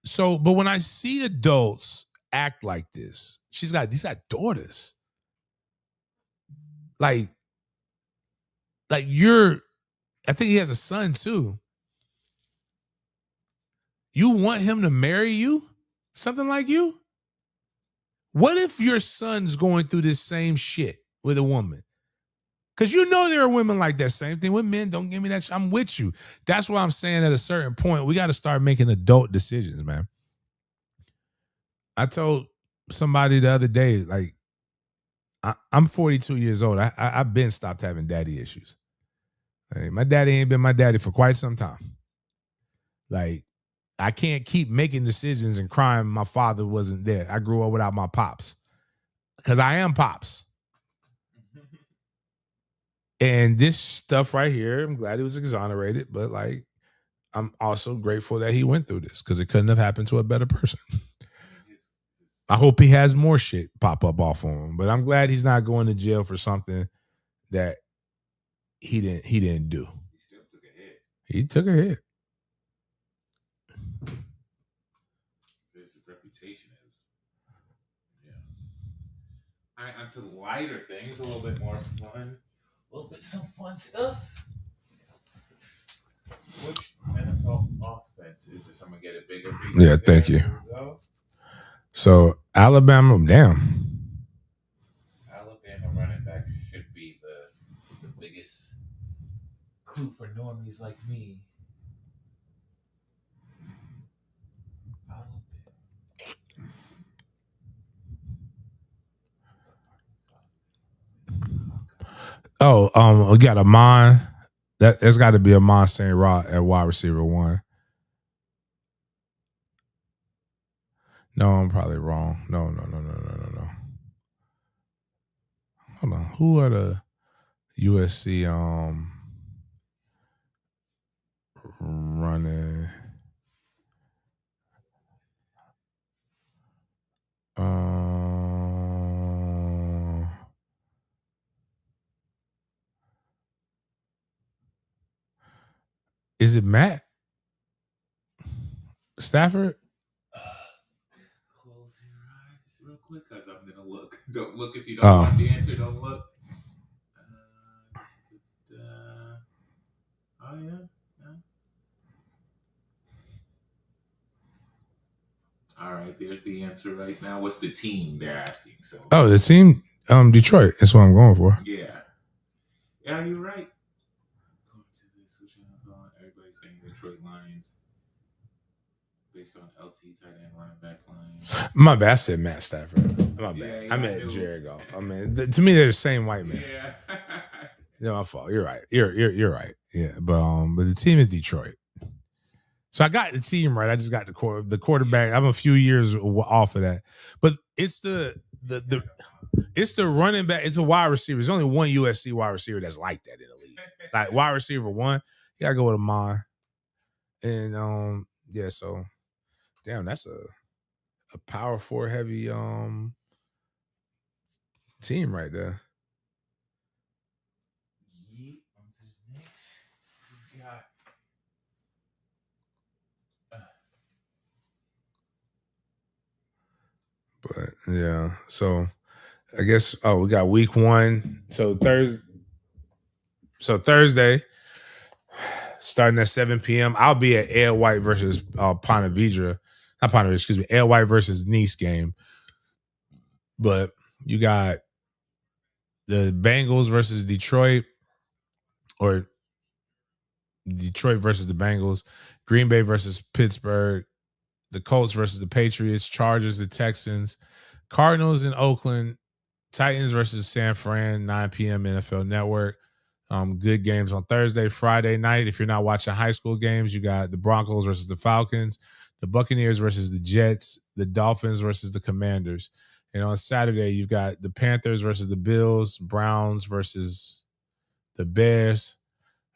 [SPEAKER 1] So, but when I see adults act like this, these got daughters. Like I think he has a son too. You want him to marry you? Something like you? What if your son's going through this same shit with a woman? Because you know there are women like that. Same thing with men. Don't give me that. I'm with you. That's why I'm saying at a certain point, we got to start making adult decisions, man. I told somebody the other day, like, I'm 42 years old. I've been stopped having daddy issues. Like, my daddy ain't been my daddy for quite some time. Like, I can't keep making decisions and crying my father wasn't there. I grew up without my pops. Because I am pops. And this stuff right here, I'm glad he was exonerated, but like, I'm also grateful that he went through this because it couldn't have happened to a better person. I hope he has more shit pop up off on him, but I'm glad he's not going to jail for something that he didn't do.
[SPEAKER 4] He still took a hit.
[SPEAKER 1] He took a hit.
[SPEAKER 4] His reputation is, yeah. All right, onto lighter things, a little bit more fun. A little bit some fun stuff. Which NFL offense is this? I'm gonna get a bigger.
[SPEAKER 1] Yeah, thank you. So Alabama
[SPEAKER 4] running back should be the biggest clue for normies like me.
[SPEAKER 1] We got Amon. There's got to be Amon St. Rod at wide receiver 1. No, I'm probably wrong. No. Hold on. Who are the USC running? Is it Matt Stafford?
[SPEAKER 4] Close your eyes real quick because I'm gonna look. Don't look if you don't want the answer. Don't look. Oh yeah. All right, there's the answer right now. What's the team they're asking? So.
[SPEAKER 1] Oh, the team, Detroit. That's what I'm going for.
[SPEAKER 4] Yeah, you're right. Everybody's saying Detroit Lions based on LT tight end running back lines.
[SPEAKER 1] My bad. I said Matt Stafford. My bad.
[SPEAKER 4] Yeah,
[SPEAKER 1] I meant Jared Goff. I mean, to me, they're the same white man.
[SPEAKER 4] Yeah.
[SPEAKER 1] Yeah, my fault. You're right. You're right. Yeah, but the team is Detroit. So I got the team right. I just got the quarterback. I'm a few years off of that, but it's the running back. It's a wide receiver. There's only one USC wide receiver that's like that in the league. Like wide receiver 1, you gotta go with Amon. And yeah. So damn, that's a power 4 heavy team right there. But yeah, so I guess we got week 1. So Thursday, starting at 7 p.m. I'll be at Air White versus Ponte Vedra. Not Ponte Vedra, excuse me. Air White versus Nice game. But you got the Bengals versus Detroit, or Detroit versus the Bengals, Green Bay versus Pittsburgh, the Colts versus the Patriots, Chargers, the Texans, Cardinals in Oakland, Titans versus San Fran, 9 p.m. NFL Network. Good games on Thursday, Friday night. If you're not watching high school games, you got the Broncos versus the Falcons, the Buccaneers versus the Jets, the Dolphins versus the Commanders. And on Saturday, you've got the Panthers versus the Bills, Browns versus the Bears,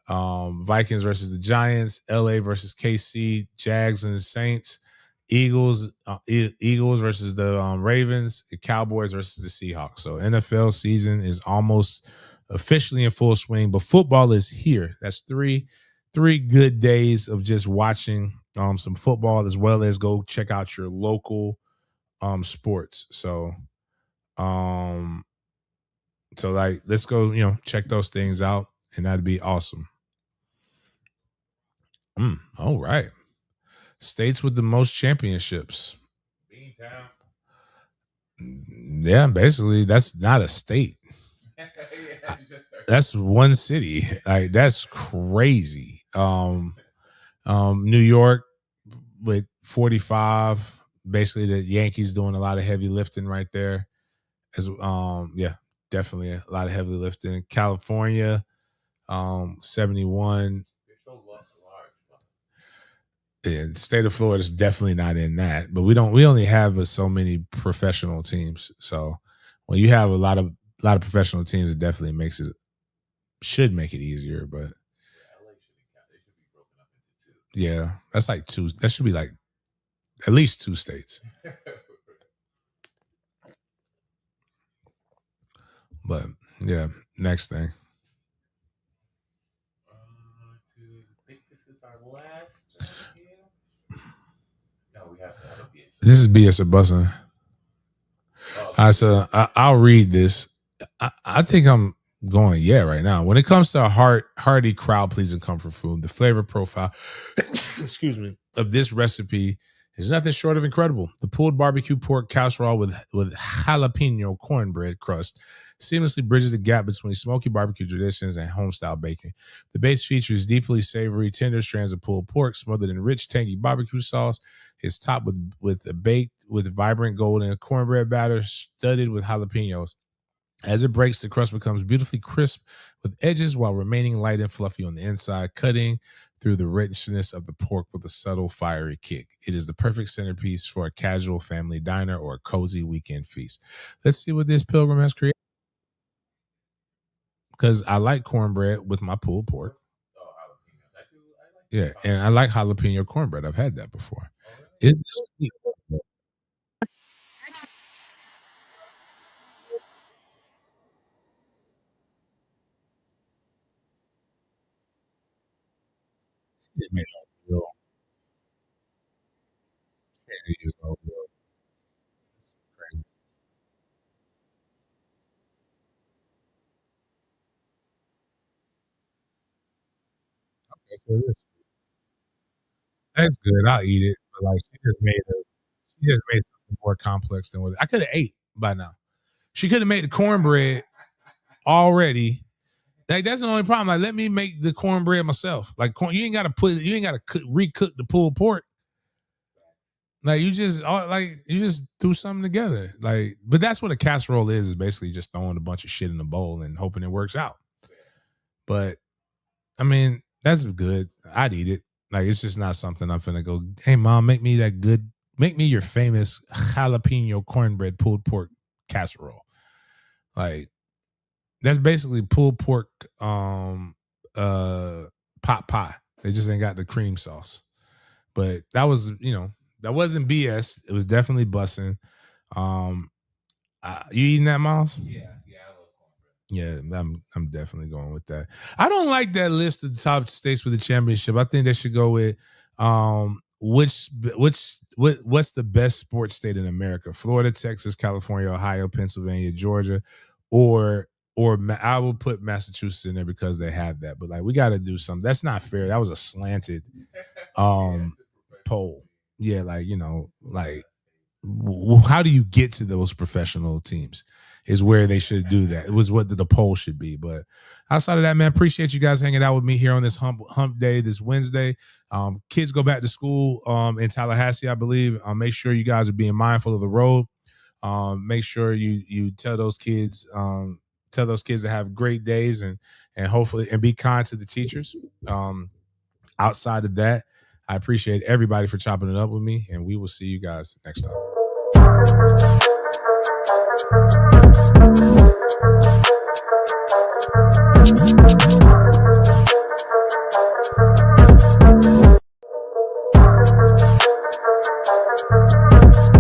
[SPEAKER 1] Vikings versus the Giants, LA versus KC, Jags and the Saints, Eagles versus the Ravens, the Cowboys versus the Seahawks. So NFL season is almost officially in full swing, but football is here. That's three good days of just watching some football, as well as go check out your local sports. So like, let's go, check those things out, and that'd be awesome. All right. States with the most championships.
[SPEAKER 4] Beantown.
[SPEAKER 1] Yeah, basically, that's not a state.
[SPEAKER 4] Yeah,
[SPEAKER 1] That's one city. Like, that's crazy. New York with 45. Basically, the Yankees doing a lot of heavy lifting right there. Yeah, definitely a lot of heavy lifting. California, 71.
[SPEAKER 4] they're so large.
[SPEAKER 1] Yeah, the state of Florida is definitely not in that, but we only have so many professional teams. So when you have a lot of professional teams, it definitely should make it easier. But
[SPEAKER 4] Yeah, LA shouldn't count. They should be broken up into two.
[SPEAKER 1] yeah, that's like two. That should be like at least two states. But yeah, next thing.
[SPEAKER 4] I think this is our last game. No, we have to have a BS.
[SPEAKER 1] This is BS or Bussin'. I'll read this. I think I'm going right now. When it comes to a hearty, crowd pleasing comfort food, the flavor profile, excuse me, of this recipe is nothing short of incredible. The pulled barbecue pork casserole with jalapeno cornbread crust seamlessly bridges the gap between smoky barbecue traditions and home-style baking. The base features deeply savory, tender strands of pulled pork smothered in rich, tangy barbecue sauce. It's topped with a baked with vibrant golden cornbread batter studded with jalapenos. As it breaks, the crust becomes beautifully crisp with edges while remaining light and fluffy on the inside, cutting through the richness of the pork with a subtle fiery kick. It is the perfect centerpiece for a casual family diner or a cozy weekend feast. Let's see what this pilgrim has created. Because I like cornbread with my pulled pork.
[SPEAKER 4] Oh, jalapenos. I like
[SPEAKER 1] Yeah, and I like jalapeno cornbread. I've had that before. Is this sweet? It made no real. It is no real. Crazy. That's what it is. That's good. I'll eat it. But like, she just made something more complex than what I could have ate by now. She could have made the cornbread already. Like, that's the only problem. Like, let me make the cornbread myself. Like, you ain't got to recook the pulled pork. Like, you just threw something together. Like, but that's what a casserole is basically just throwing a bunch of shit in a bowl and hoping it works out. But I mean, that's good. I'd eat it. Like, it's just not something I'm finna go, hey mom, make me your famous jalapeno cornbread pulled pork casserole. Like, that's basically pulled pork pot pie. They just ain't got the cream sauce. But that was, that wasn't BS. It was definitely bussing. You eating that, Miles?
[SPEAKER 4] Yeah, I love cornbread.
[SPEAKER 1] Yeah, I'm definitely going with that. I don't like that list of the top states with the championship. I think they should go with what's the best sports state in America? Florida, Texas, California, Ohio, Pennsylvania, Georgia, or I will put Massachusetts in there because they have that. But like, we got to do something. That's not fair. That was a slanted poll. Yeah, like, like how do you get to those professional teams? is where they should do that. It was what the poll should be. But outside of that, man, appreciate you guys hanging out with me here on this hump day, this Wednesday. Kids go back to school in Tallahassee, I believe. Make sure you guys are being mindful of the road. Make sure you tell those kids to have great days and hopefully and be kind to the teachers. Outside of that, I appreciate everybody for chopping it up with me, and we will see you guys next time.